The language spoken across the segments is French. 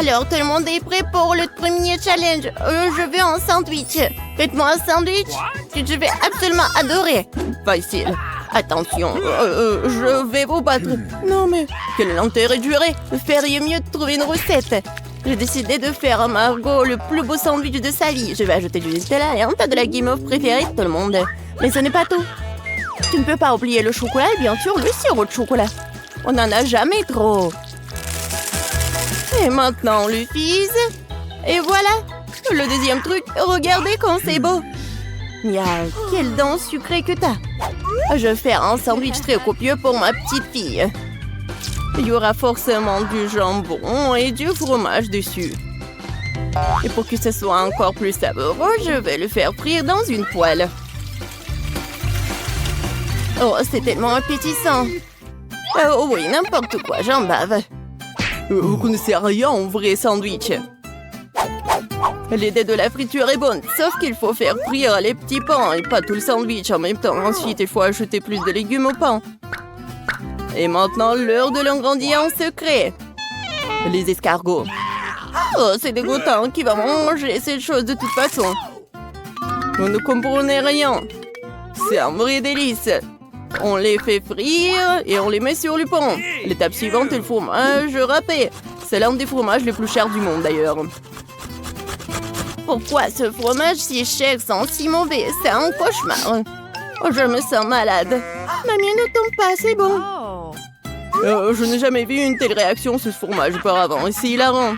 Alors, tout le monde est prêt pour le premier challenge. Je veux un sandwich. Faites-moi un sandwich. Je vais absolument adorer. Facile. Attention, je vais vous battre. Non mais, quel est l'intérêt de jurer? Vous feriez mieux de trouver une recette. J'ai décidé de faire à Margot le plus beau sandwich de sa vie. Je vais ajouter du Nutella et un tas de la guimauve préférée de tout le monde. Mais ce n'est pas tout. Tu ne peux pas oublier le chocolat et bien sûr le sirop de chocolat. On n'en a jamais trop. Et maintenant, le fils. Et voilà. Le deuxième truc, regardez comme c'est beau. Mia, quelle dent sucrée que t'as. Je vais faire un sandwich très copieux pour ma petite fille. Il y aura forcément du jambon et du fromage dessus. Et pour que ce soit encore plus savoureux, je vais le faire frire dans une poêle. Oh, c'est tellement appétissant. Oh oui, n'importe quoi, j'en bave. Vous connaissez rien en vrai sandwich. L'idée de la friture est bonne, sauf qu'il faut faire frire les petits pains et pas tout le sandwich en même temps. Ensuite, il faut ajouter plus de légumes au pain. Et maintenant, l'heure de l'ingrédient secret. Les escargots. Oh, c'est dégoûtant. Qui va manger cette chose de toute façon? Vous ne comprenez rien. C'est un vrai délice. On les fait frire et on les met sur le pain. L'étape suivante est le fromage râpé. C'est l'un des fromages les plus chers du monde d'ailleurs. Pourquoi ce fromage si cher sent si mauvais? C'est un cauchemar. Oh, je me sens malade. Mamie, ne tombe pas, c'est bon. Je n'ai jamais vu une telle réaction sur ce fromage auparavant. C'est hilarant.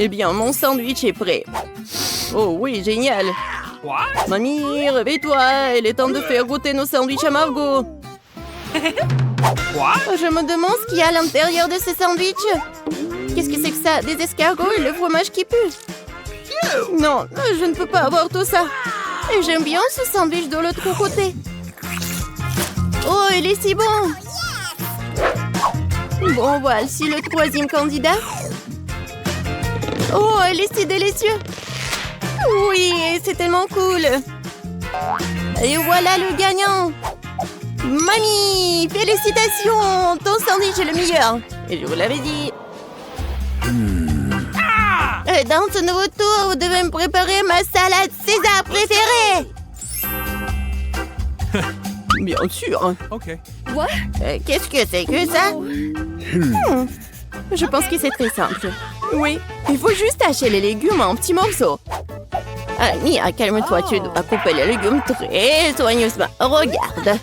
Eh bien, mon sandwich est prêt. Oh oui, génial. Mamie, réveille-toi. Il est temps de faire goûter nos sandwichs à Margot. Je me demande ce qu'il y a à l'intérieur de ce sandwich. Qu'est-ce que c'est que ça? Des escargots et le fromage qui pue? Non, je ne peux pas avoir tout ça. Et j'aime bien ce sandwich de l'autre côté. Oh, il est si bon. Bon, voici le troisième candidat. Oh, il est si délicieux. Oui, c'est tellement cool. Et voilà le gagnant. Mamie, félicitations. Ton sandwich est le meilleur. Et je vous l'avais dit. Dans ce nouveau tour, vous devez me préparer ma salade César préférée. Bien sûr. Ok. Qu'est-ce que c'est que ça? Je pense que c'est très simple. Oui, il faut juste hacher les légumes en petits morceaux. Mia, calme-toi, tu dois couper les légumes très soigneusement. Regarde.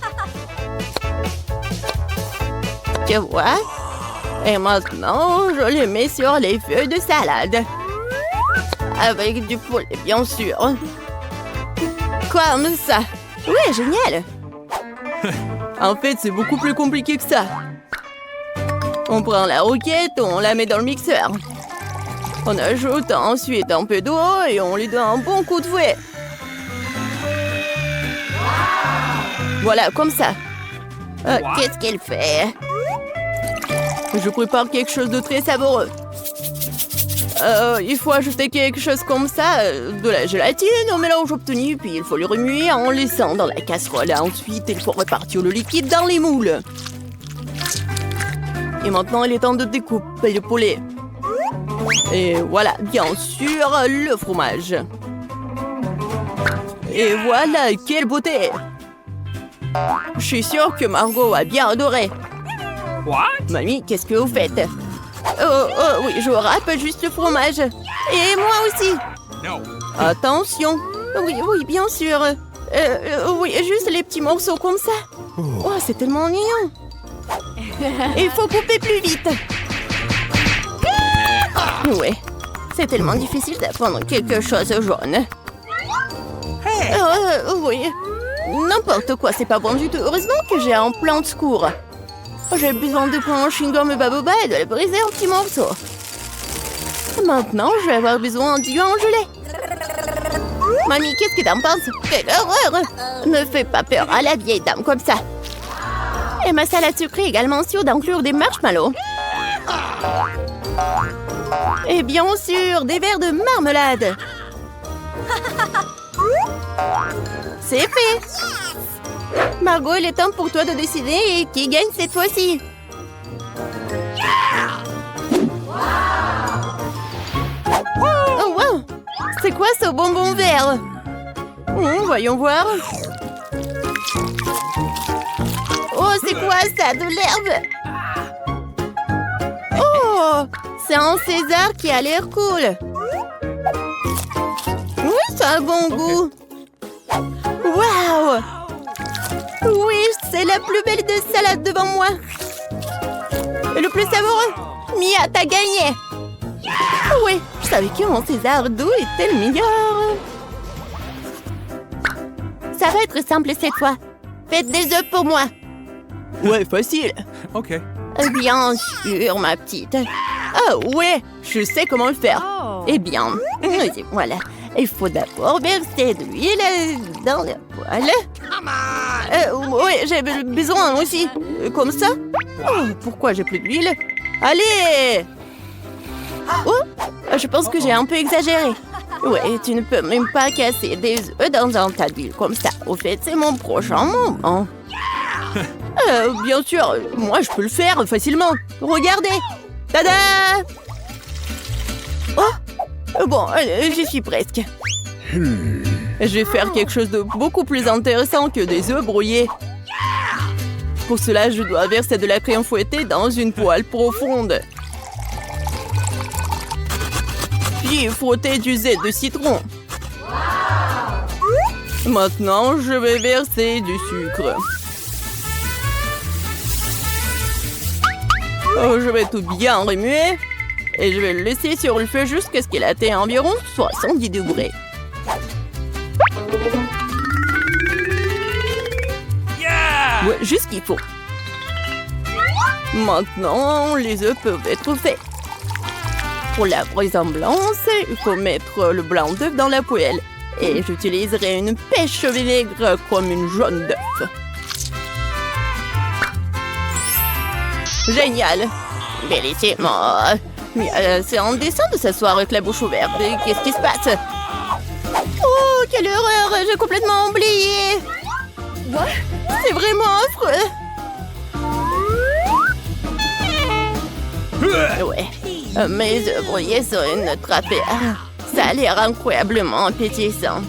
Tu vois? Et maintenant, je les mets sur les feuilles de salade. Avec du poulet, bien sûr. Comme ça. Oui, génial. En fait, c'est beaucoup plus compliqué que ça. On prend la roquette, on la met dans le mixeur. On ajoute ensuite un peu d'eau et on lui donne un bon coup de fouet. Voilà, comme ça. Qu'est-ce qu'elle fait? Je prépare quelque chose de très savoureux. Il faut ajouter quelque chose comme ça, de la gélatine au mélange obtenu, puis il faut le remuer en laissant dans la casserole. Ensuite, il faut répartir le liquide dans les moules. Et maintenant, il est temps de découper le poulet. Et voilà, bien sûr, le fromage. Et voilà, quelle beauté! Je suis sûre que Margot a bien adoré. Mamie, qu'est-ce que vous faites? Oh, oui, je râpe juste le fromage. Et moi aussi. Attention. Oui, bien sûr. Oui, juste les petits morceaux comme ça. Oh, c'est tellement mignon. Il faut couper plus vite. Oui, c'est tellement difficile d'apprendre quelque chose jaune. Oui, n'importe quoi, c'est pas bon du tout. Heureusement que j'ai un plan de secours. J'ai besoin de prendre un chewing-gum baboba et de le briser en petits morceaux. Maintenant, je vais avoir besoin du gelé. Mamie, qu'est-ce que t'en penses? Quelle horreur! Ne fais pas peur à la vieille dame comme ça. Et ma salade sucrée est également sûre d'inclure des marshmallows. Et bien sûr, des verres de marmelade. C'est fait. Margot, il est temps pour toi de décider qui gagne cette fois-ci. quoi ce bonbon vert? Voyons voir. Oh, c'est quoi ça? De l'herbe? Oh, c'est un César qui a l'air cool. Oui, ça a un bon goût. Waouh! Oui, c'est la plus belle de salade devant moi. Et le plus savoureux. Mia, t'as gagné. Oui, je savais que mon César doux était le meilleur. Ça va être simple cette fois. Faites des œufs pour moi. Ouais, facile. OK. Bien sûr, ma petite. Ah ouais, je sais comment le faire. Eh bien, voilà. Il faut d'abord verser de l'huile dans la poêle. Oui, j'ai besoin aussi. Comme ça. Oh, pourquoi j'ai plus d'huile? Allez! Oh, je pense que j'ai un peu exagéré. Ouais, tu ne peux même pas casser des œufs dans un tas d'huile comme ça. Au fait, c'est mon prochain moment. Bien sûr, moi je peux le faire facilement. Regardez! Tada! Oh! Bon, j'y suis presque. Je vais faire quelque chose de beaucoup plus intéressant que des œufs brouillés. Pour cela, je dois verser de la crème fouettée dans une poêle profonde. Puis frotter du zeste de citron. Maintenant, je vais verser du sucre. Oh, je vais tout bien remuer. Et je vais le laisser sur le feu jusqu'à ce qu'il atteigne environ 70 degrés. Ouais, juste ce qu'il faut. Maintenant, les œufs peuvent être faits. Pour la vraisemblance, il faut mettre le blanc d'œuf dans la poêle. Et j'utiliserai une pêche au vinaigre comme une jaune d'œuf. Génial! Bellissimo! C'est indécent de s'asseoir avec la bouche ouverte. Qu'est-ce qui se passe? Oh, quelle horreur! J'ai complètement oublié! C'est vraiment affreux! Ouais, mes œufs brouillés sur une trappère. Ça a l'air incroyablement appétissant.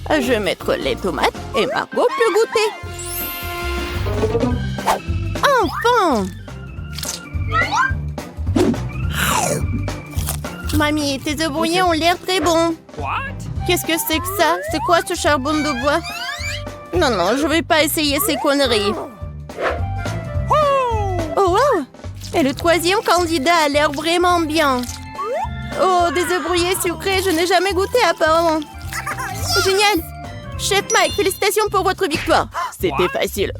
Je vais mettre les tomates et Margot peut goûter. Enfin! Mamie, tes œufs brouillés ont l'air très bons. Qu'est-ce que c'est que ça? C'est quoi ce charbon de bois? Non, je vais pas essayer ces conneries. Oh, wow! Et le troisième candidat a l'air vraiment bien. Oh, des œufs brouillés sucrés, je n'ai jamais goûté apparemment. Génial! Chef Mike, félicitations pour votre victoire. C'était facile.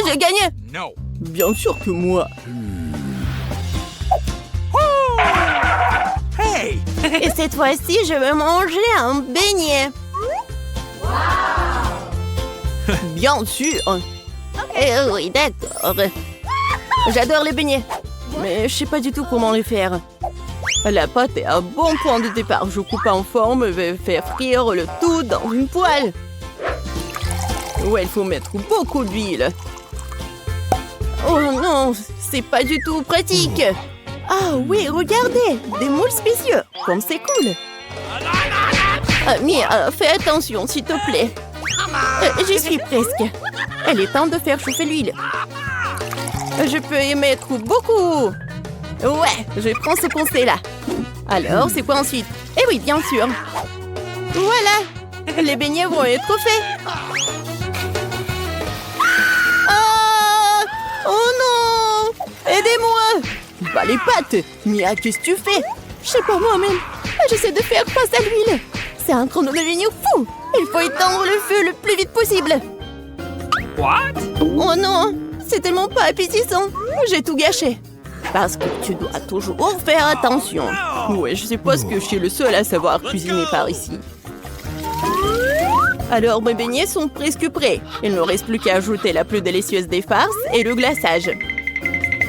J'ai gagné. Non. Bien sûr que moi. Hey! Et cette fois-ci, je vais manger un beignet. Bien sûr. Oui, d'accord. J'adore les beignets. Mais je sais pas du tout comment les faire. La pâte est un bon point de départ. Je coupe en forme et vais faire frire le tout dans une poêle. Ouais, il faut mettre beaucoup d'huile. Oh non, c'est pas du tout pratique. Ah oui, regardez, des moules spécieux. Comme c'est cool. Mia, fais attention, s'il te plaît. J'y suis presque. Elle est temps de faire chauffer l'huile. Je peux y mettre beaucoup. Ouais, je prends ce conseil-là. Alors, c'est quoi ensuite? Eh oui, bien sûr. Voilà, les beignets vont être faits. Ah! Oh non! Aidez-moi! Bah les pâtes! Mia, qu'est-ce que tu fais? Je sais pas moi-même. J'essaie de faire face à l'huile. C'est en train de devenir fou. Il faut éteindre le feu le plus vite possible. What? Oh non! C'est tellement pas appétissant. J'ai tout gâché. Parce que tu dois toujours faire attention. Ouais, je suppose que je suis le seul à savoir cuisiner par ici. Alors, mes beignets sont presque prêts. Il ne reste plus qu'à ajouter la plus délicieuse des farces et le glaçage.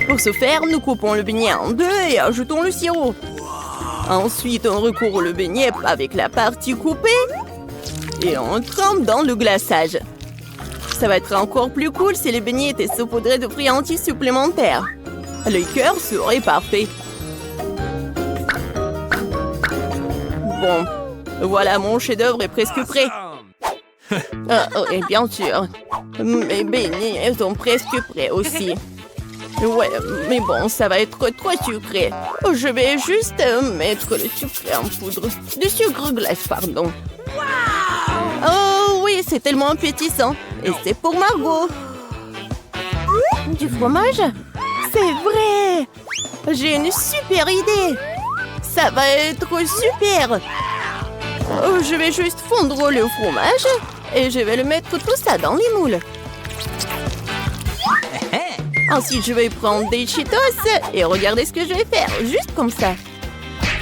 Pour ce faire, nous coupons le beignet en deux et ajoutons le sirop. Ensuite, on recouvre le beignet avec la partie coupée et on trempe dans le glaçage. Ça va être encore plus cool si les beignets étaient saupoudrés de friandises supplémentaires. Le cœur serait parfait. Bon, Voilà, mon chef-d'œuvre est presque prêt. Et bien sûr, mes beignets sont presque prêts aussi. Ouais, mais bon, ça va être trop sucré. Je vais juste mettre le sucre en poudre. Du sucre glace, pardon. Oh oui, c'est tellement appétissant. Et c'est pour Margot. Du fromage? C'est vrai! J'ai une super idée! Ça va être super! Je vais juste fondre le fromage et je vais le mettre tout ça dans les moules. Ensuite, je vais prendre des Cheetos et regardez ce que je vais faire, juste comme ça.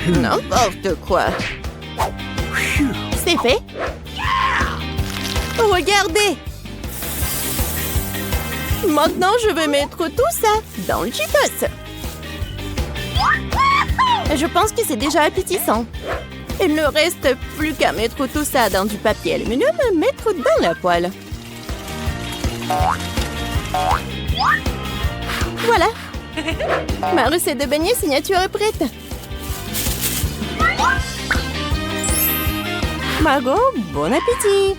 N'importe quoi. C'est fait. Regardez. Maintenant, je vais mettre tout ça dans le Cheetos. Je pense que c'est déjà appétissant. Il ne reste plus qu'à mettre tout ça dans du papier aluminium et mettre dans la poêle. Voilà. Ma recette de beignets signature est prête. Margot, bon appétit.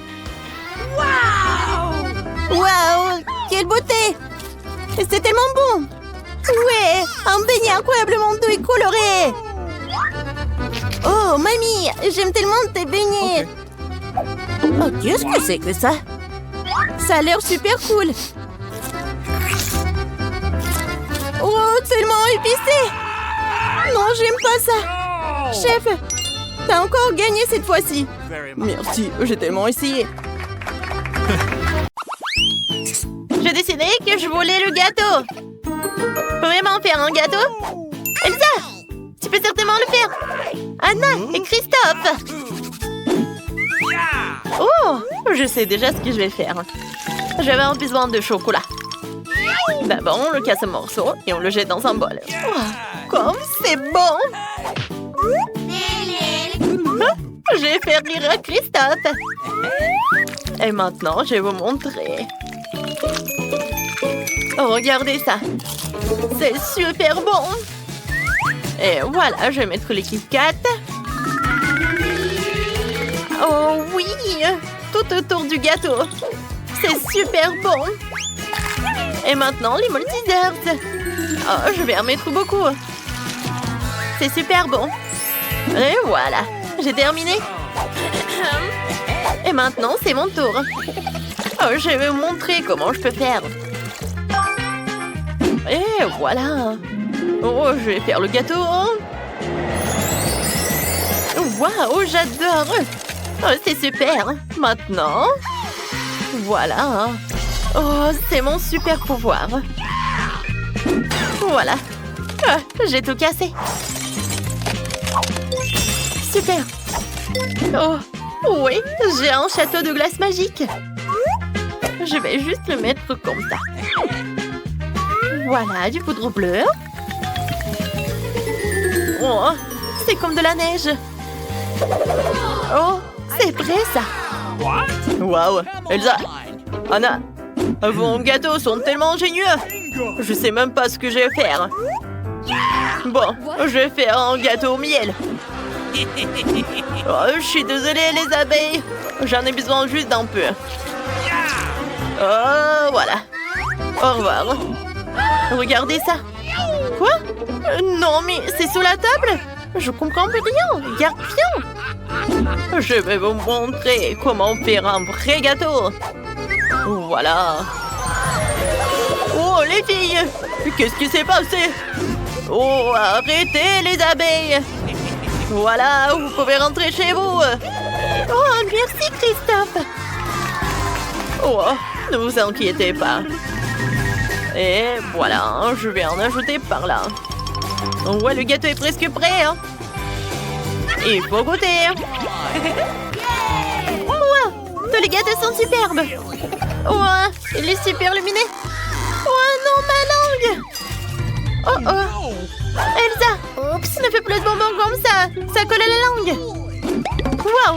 Waouh, quelle beauté. C'est tellement bon. Ouais, un beignet incroyablement doux et coloré. Oh, mamie, j'aime tellement tes beignets. Oh, qu'est-ce que c'est que ça? Ça a l'air super cool. Oh, tellement épicé. Non, j'aime pas ça. Chef, t'as encore gagné cette fois-ci. Merci, j'ai tellement essayé. J'ai décidé que je voulais le gâteau. Vraiment faire un gâteau? Elsa, tu peux certainement le faire. Anna et Christophe. Oh, je sais déjà ce que je vais faire. Je vais avoir besoin de chocolat. D'abord, on le casse en morceaux et on le jette dans un bol. Oh, comme c'est bon! Je vais faire rire à Christophe. Et maintenant, je vais vous montrer. Oh, regardez ça. C'est super bon. Et voilà, je vais mettre les Kit Kat. Oh oui, tout autour du gâteau. C'est super bon. Et maintenant, les multi-desserts. Oh, je vais en mettre beaucoup. C'est super bon. Et voilà, j'ai terminé. Et maintenant, c'est mon tour. Oh, je vais vous montrer comment je peux faire. Et voilà. Oh, je vais faire le gâteau. Waouh, j'adore. Oh, c'est super. Maintenant, voilà. Oh, c'est mon super pouvoir. Voilà. Ah, j'ai tout cassé. Super. Oh, oui, j'ai un château de glace magique. Je vais juste le mettre comme ça. Voilà, du poudre bleue. Oh, c'est comme de la neige. Oh, c'est vrai ça. Waouh, Elsa, Anna, vos gâteaux sont tellement ingénieux. Je sais même pas ce que je vais faire. Bon, je vais faire un gâteau au miel. Oh, je suis désolée les abeilles. J'en ai besoin juste d'un peu. Oh, voilà. Au revoir. Regardez ça. Quoi? Non, mais c'est sous la table? Je comprends plus rien. Regarde bien. Je vais vous montrer comment faire un vrai gâteau. Voilà. Oh, les filles! Qu'est-ce qui s'est passé? Oh, arrêtez les abeilles! Voilà, vous pouvez rentrer chez vous. Oh, merci Christophe. Oh, ne vous inquiétez pas. Et voilà, je vais en ajouter par là. Ouais, le gâteau est presque prêt. Hein. Il faut goûter. Wow, tous les gâteaux sont superbes. Ouais, il est super lumineux. Oh non, ma langue. Oh oh. Elsa, oups, ne fais plus de bonbons comme ça. Ça colle à la langue. Wow,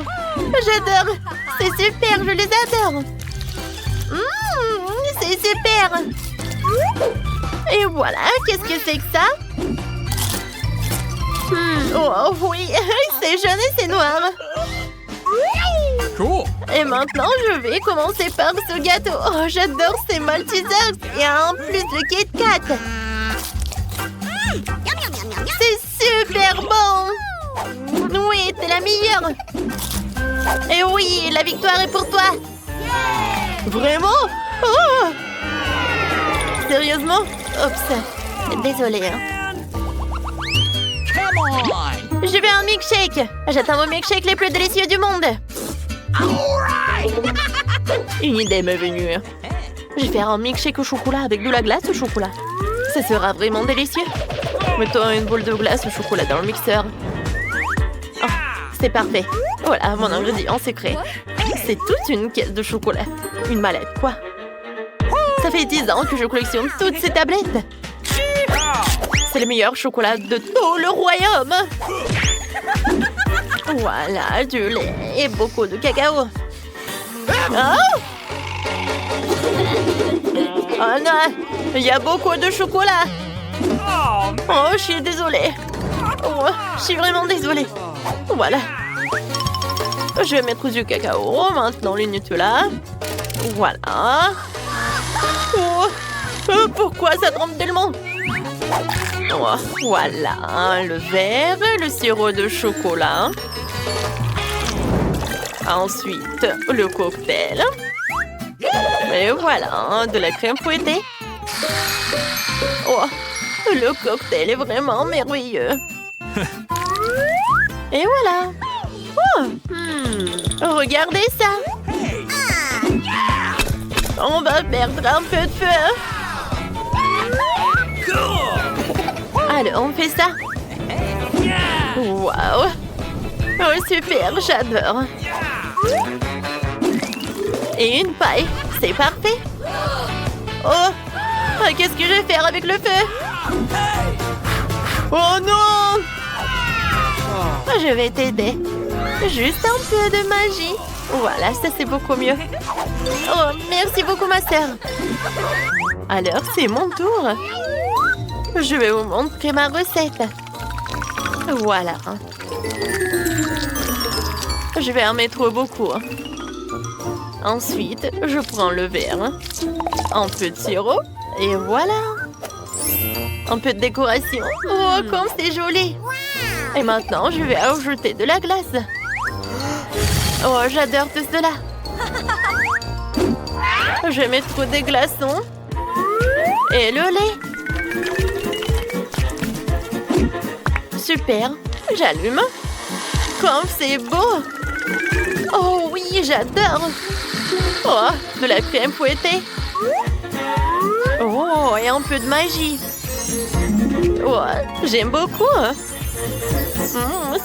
j'adore. C'est super, je les adore. C'est super. Et voilà, qu'est-ce que c'est que ça? Oh oui, c'est jaune et c'est noir. Cool. Et maintenant, je vais commencer par ce gâteau. Oh, j'adore ces Maltesers. Et en plus, le Kit Kat. C'est super bon. Oui, t'es la meilleure. Et oui, la victoire est pour toi. Vraiment? Oh! Sérieusement? Oups. Désolée. Hein. Come on. Je veux un milkshake. J'attends vos milkshakes les plus délicieux du monde. Une idée m'est venue. Je vais faire un milkshake au chocolat avec de la glace au chocolat. Ça sera vraiment délicieux. Mettons une boule de glace au chocolat dans le mixeur. Oh, c'est parfait. Voilà mon ingrédient secret. C'est toute une caisse de chocolat. Une mallette, quoi. Ça fait 10 ans que je collectionne toutes ces tablettes. C'est le meilleur chocolat de tout le royaume. Voilà, du lait et beaucoup de cacao. Oh! Oh non, il y a beaucoup de chocolat. Oh, je suis désolée. Oh, je suis vraiment désolée. Voilà. Je vais mettre du cacao, maintenant le Nutella. Voilà. Oh, pourquoi ça trempe tellement? Oh, voilà, le verre, le sirop de chocolat. Ensuite, le cocktail. Et voilà, de la crème fouettée. Oh, le cocktail est vraiment merveilleux. Et voilà. Oh, regardez ça. On va perdre un peu de feu. Alors, on fait ça. Waouh. Oh, super, j'adore. Et une paille, c'est parfait. Oh, qu'est-ce que je vais faire avec le feu? Oh non! Je vais t'aider. Juste un peu de magie. Voilà, ça c'est beaucoup mieux. Oh, merci beaucoup ma sœur. Alors, c'est mon tour. Je vais vous montrer ma recette. Voilà. Je vais en mettre beaucoup. Ensuite, je prends le verre, un peu de sirop, et voilà. Un peu de décoration. Oh, comme c'est joli. Et maintenant, je vais ajouter de la glace. Oh, j'adore tout cela. Je vais mettre des glaçons et le lait. Super, j'allume. Comme c'est beau. Oh oui, j'adore. Oh, de la crème fouettée. Oh, et un peu de magie. Oh, j'aime beaucoup.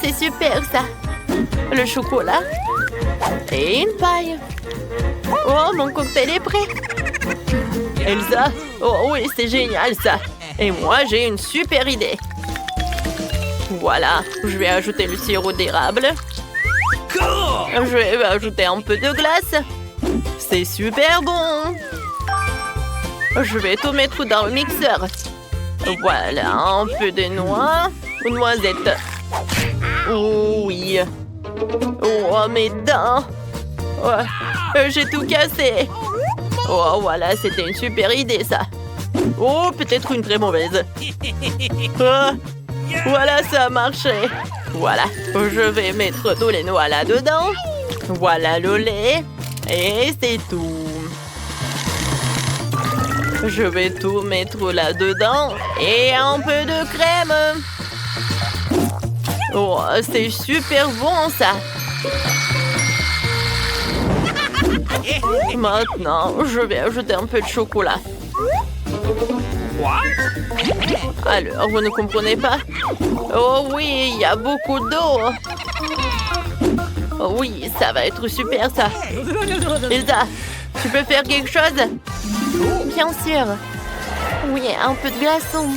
C'est super ça. Le chocolat. Et une paille. Oh, mon cocktail est prêt. Elsa. Oh oui, c'est génial ça. Et moi, j'ai une super idée. Voilà, je vais ajouter le sirop d'érable. Je vais ajouter un peu de glace. C'est super bon. Je vais tout mettre dans le mixeur. Voilà, un peu de noix. Noisettes. Oh oui. Oh, mes dents. Oh, j'ai tout cassé. Oh, voilà, c'était une super idée, ça. Oh, peut-être une très mauvaise. Oh, voilà, ça a marché. Voilà, je vais mettre tous les noix là-dedans. Voilà le lait. Et c'est tout. Je vais tout mettre là-dedans. Et un peu de crème. Oh, c'est super bon, ça. Maintenant, je vais ajouter un peu de chocolat. Alors, vous ne comprenez pas? Oh oui, il y a beaucoup d'eau. Oh oui, ça va être super, ça. Elsa, tu peux faire quelque chose? Bien sûr. Oui, un peu de glaçon.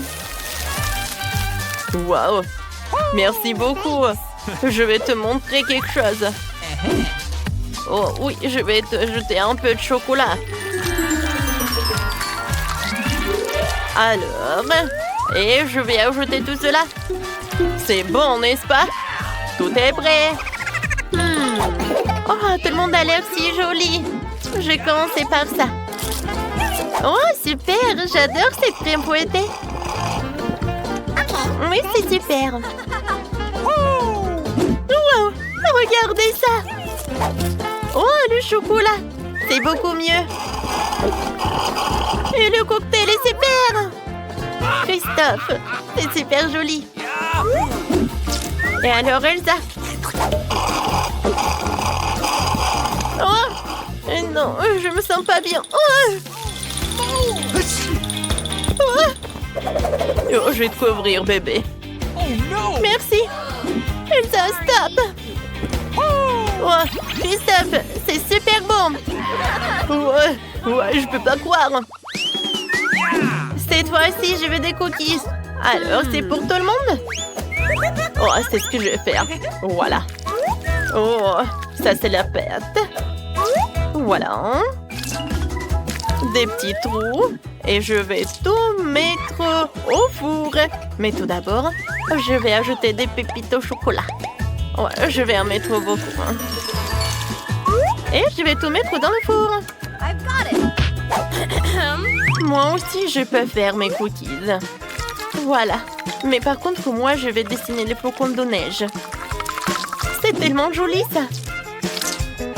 Waouh. Merci beaucoup. Je vais te montrer quelque chose. Oh oui, je vais te jeter un peu de chocolat. Alors, et je vais ajouter tout cela. C'est bon, n'est-ce pas? Tout est prêt. Oh, tout le monde a l'air si joli. Je vais commencer par ça. Oh, super! J'adore cette crème fouettée. Oui, c'est super. Wow! Regardez ça! Oh, le chocolat! C'est beaucoup mieux. Et le cocktail est super! Christophe, c'est super joli. Et alors, Elsa? Oh! Non, je me sens pas bien. Oh! Oh, je vais te couvrir, bébé. Merci. Elsa, stop. Oh, Christophe, c'est super bon. Ouais, je peux pas croire. Cette fois-ci, je veux des cookies. Alors, c'est pour tout le monde? Oh, c'est ce que je vais faire. Voilà. Oh, ça c'est la pâte. Voilà. Des petits trous. Et je vais tout mettre au four. Mais tout d'abord, je vais ajouter des pépites au chocolat. Ouais, je vais en mettre beaucoup. Et je vais tout mettre dans le four. Moi aussi, je peux faire mes cookies. Voilà. Mais par contre, moi, je vais dessiner les flocons de neige. C'est tellement joli, ça.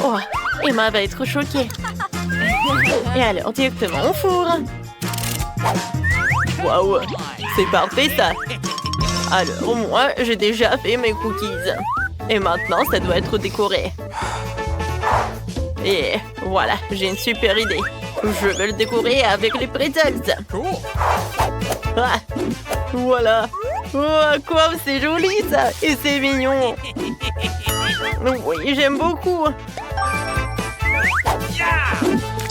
Oh, Emma va être choquée. Et alors, directement au four. Waouh, c'est parfait, ça. Alors, moi, j'ai déjà fait mes cookies. Et maintenant, ça doit être décoré. Et voilà, j'ai une super idée. Je vais le décorer avec les pretzels. Ah, voilà. Oh, quoi, c'est joli, ça. Et c'est mignon. Oui, j'aime beaucoup.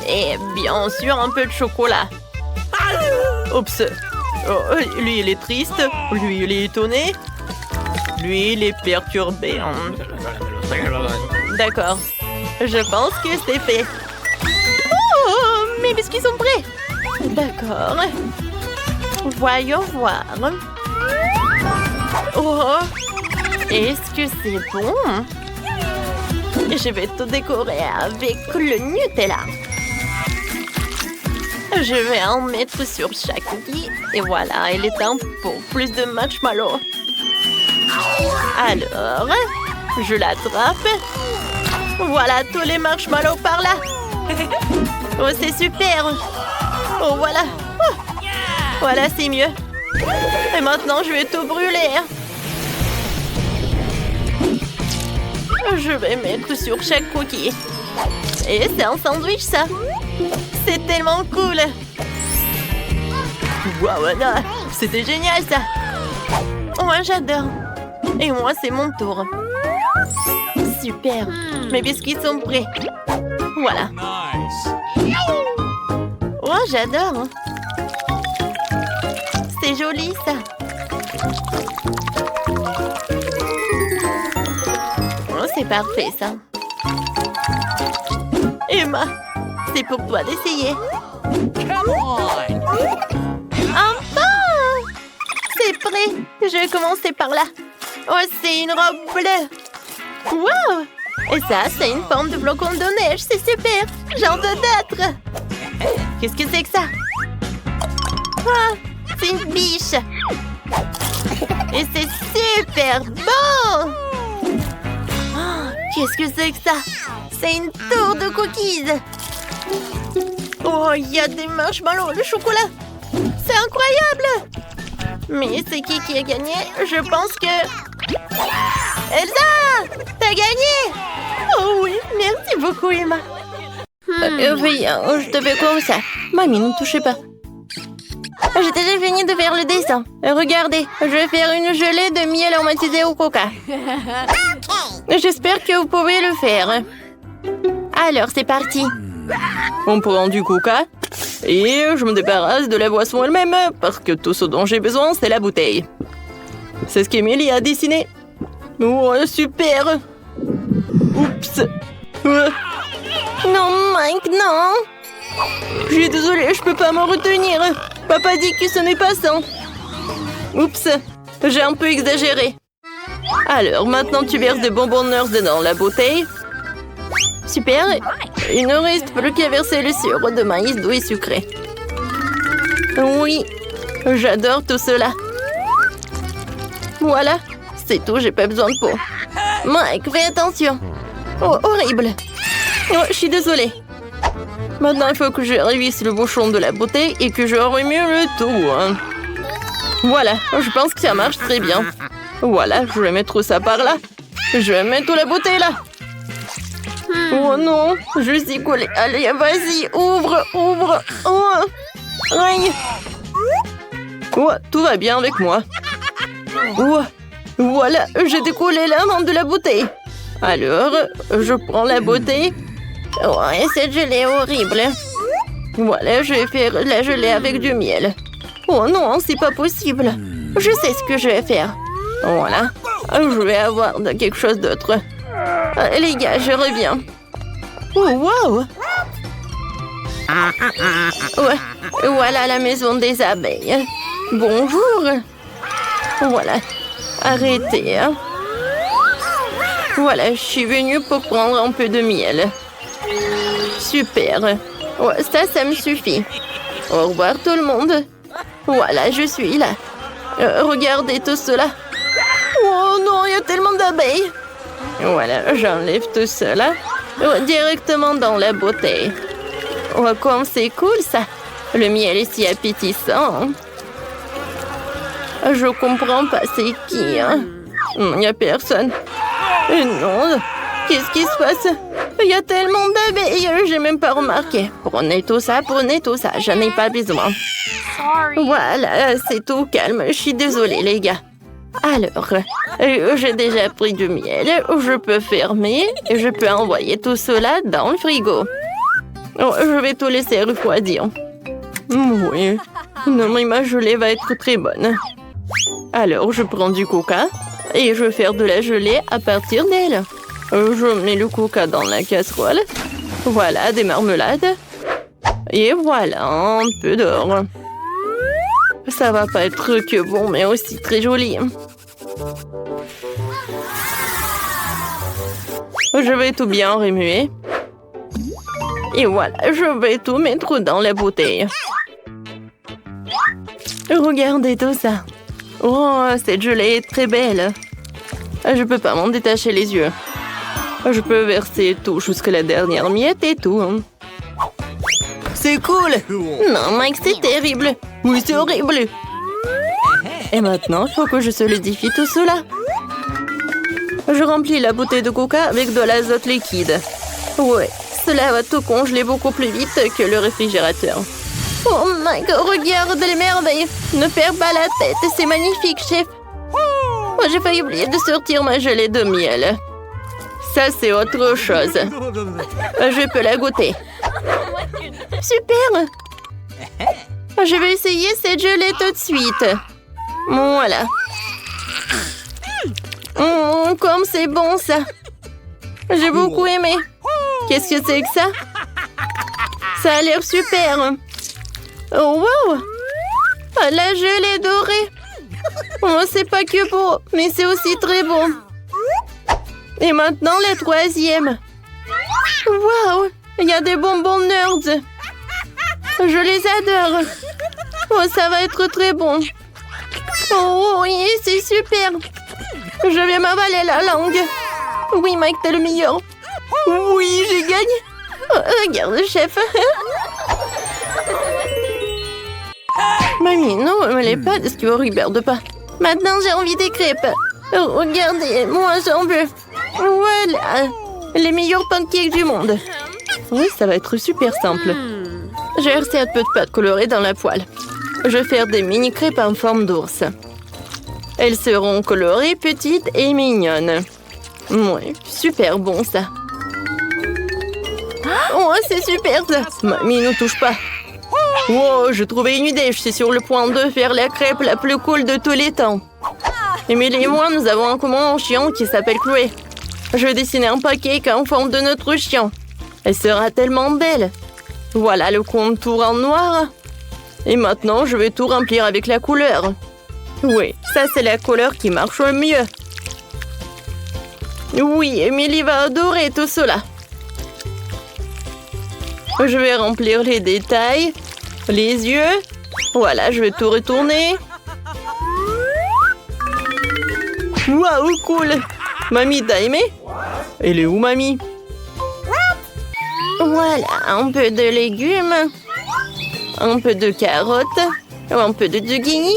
Et bien sûr, un peu de chocolat. Oups. Oh, lui, il est triste. Lui, il est étonné. Lui, il est perturbé. D'accord. Je pense que c'est fait. Oh, mes biscuits sont prêts. D'accord. Voyons voir. Oh, est-ce que c'est bon? Je vais tout décorer avec le Nutella. Je vais en mettre sur chaque cookie. Et voilà, il est temps pour plus de marshmallows. Alors, je l'attrape. Voilà tous les marshmallows par là. Oh, c'est super. Oh, voilà. Oh. Voilà, c'est mieux. Et maintenant, je vais tout brûler. Je vais mettre sur chaque cookie. Et c'est un sandwich, ça. C'est tellement cool. Waouh, c'était génial, ça. Moi, j'adore. Et moi, c'est mon tour. Super. Mes biscuits sont prêts. Voilà. Oh, j'adore. C'est joli, ça. Oh, c'est parfait, ça. Emma, c'est pour toi d'essayer. Enfin! C'est prêt. Je vais commencer par là. Oh, c'est une robe bleue. Wow! Et ça, c'est une forme de flocon de neige. C'est super. J'en veux d'autres. Qu'est-ce que c'est que ça? Ah, c'est une biche. Et c'est super beau. Oh, qu'est-ce que c'est que ça? C'est une tour de cookies. Oh, il y a des marshmallows, le chocolat. C'est incroyable. Mais c'est qui a gagné? Je pense que... Elsa! T'as gagné! Oh oui, merci beaucoup, Emma. Oui, je te fais comme ça. Mamie, ne touchez pas. J'ai déjà fini de faire le dessin. Regardez, je vais faire une gelée de miel aromatisé au coca. J'espère que vous pouvez le faire. Alors, c'est parti. On prend du coca et je me débarrasse de la boisson elle-même parce que tout ce dont j'ai besoin, c'est la bouteille. C'est ce qu'Emilie a dessiné. Oh, super. Oups. Non, Mike, non. Je suis désolée, je peux pas m'en retenir. Papa dit que ce n'est pas ça. Oups, j'ai un peu exagéré. Alors, maintenant, tu verses des bonbons Nerds dans la bouteille. Super. Il ne reste plus qu'à verser le sirop de maïs doux et sucré. Oui, j'adore tout cela. Voilà, c'est tout, j'ai pas besoin de peau. Mike, fais attention. Oh, horrible. Oh, je suis désolée. Maintenant, il faut que je révisse le bouchon de la bouteille et que je remue le tout. Hein. Voilà, je pense que ça marche très bien. Voilà, je vais mettre ça par là. Je vais mettre la bouteille là. Oh non, je suis collée. Allez, vas-y, ouvre, ouvre. Oh, aïe. Oh, tout va bien avec moi. Oh, voilà, j'ai décollé la main de la bouteille. Alors, je prends la bouteille. Oh, et cette gelée est horrible. Voilà, je vais faire la gelée avec du miel. Oh non, c'est pas possible. Je sais ce que je vais faire. Voilà, je vais avoir quelque chose d'autre. Les gars, je reviens. Oh, wow! Ouais, voilà la maison des abeilles. Bonjour. Voilà, arrêtez. Hein. Voilà, je suis venue pour prendre un peu de miel. Super. Ouais, ça me suffit. Au revoir tout le monde. Voilà, je suis là. Regardez tout cela. Oh non, il y a tellement d'abeilles. Voilà, j'enlève tout cela directement dans la bouteille. Oh, comme c'est cool ça. Le miel est si appétissant. Je comprends pas, c'est qui, hein? Il n'y a personne. Non, qu'est-ce qui se passe? Il y a tellement d'abeilles, j'ai même pas remarqué. Prenez tout ça, j'en ai pas besoin. Voilà, c'est tout calme, je suis désolée les gars. Alors, j'ai déjà pris du miel, je peux fermer et je peux envoyer tout cela dans le frigo. Oh, je vais tout laisser refroidir. Oui, non mais ma gelée va être très bonne. Alors, je prends du coca et je vais faire de la gelée à partir d'elle. Je mets le coca dans la casserole. Voilà, des marmelades. Et voilà, un peu d'or. Ça va pas être que bon, mais aussi très joli. Je vais tout bien remuer. Et voilà, je vais tout mettre dans la bouteille. Regardez tout ça. Oh, cette gelée est très belle. Je peux pas m'en détacher les yeux. Je peux verser tout jusqu'à la dernière miette et tout. C'est cool. Non, Mike, c'est terrible. Oui, c'est horrible. Et maintenant, il faut que je solidifie tout cela. Je remplis la bouteille de coca avec de l'azote liquide. Ouais, cela va tout congeler beaucoup plus vite que le réfrigérateur. Oh Mike, regarde les merveilles. Ne perds pas la tête, c'est magnifique, chef. Oh, j'ai failli oublier de sortir ma gelée de miel. Ça, c'est autre chose. Je peux la goûter. Super. Je vais essayer cette gelée tout de suite. Voilà. Comme c'est bon, ça. J'ai beaucoup aimé. Qu'est-ce que c'est que ça? Ça a l'air super. Oh, wow. La gelée dorée. Oh, c'est pas que beau, mais c'est aussi très bon. Et maintenant, la troisième. Waouh, il y a des bonbons Nerds. Je les adore. Oh, ça va être très bon. Oh, oui, c'est super. Je vais m'avaler la langue. Oui, Mike, t'es le meilleur. Oui, j'ai gagné. Oh, regarde, chef. Mamie, non, me les pas de ce que vous regarde pas. Maintenant, j'ai envie des crêpes. Oh, regardez, moi, j'en veux. Voilà, les meilleurs pancakes du monde. Oui, ça va être super simple. J'ai versé un peu de pâte colorée dans la poêle. Je vais faire des mini crêpes en forme d'ours. Elles seront colorées, petites et mignonnes. Oui, super bon ça. Oh, c'est super ça. Mamie, ne touche pas. Wow, j'ai trouvé une idée. Je suis sur le point de faire la crêpe la plus cool de tous les temps. Émilie et moi, nous avons en commun un chien qui s'appelle Chloé. Je vais dessiner un pancake en forme de notre chien. Elle sera tellement belle. Voilà le contour en noir. Et maintenant, je vais tout remplir avec la couleur. Oui, ça c'est la couleur qui marche le mieux. Oui, Emily va adorer tout cela. Je vais remplir les détails. Les yeux. Voilà, je vais tout retourner. Waouh, cool. Mamie, t'as aimé? Elle est où, mamie? Voilà, un peu de légumes. Un peu de carottes. Un peu de zucchini.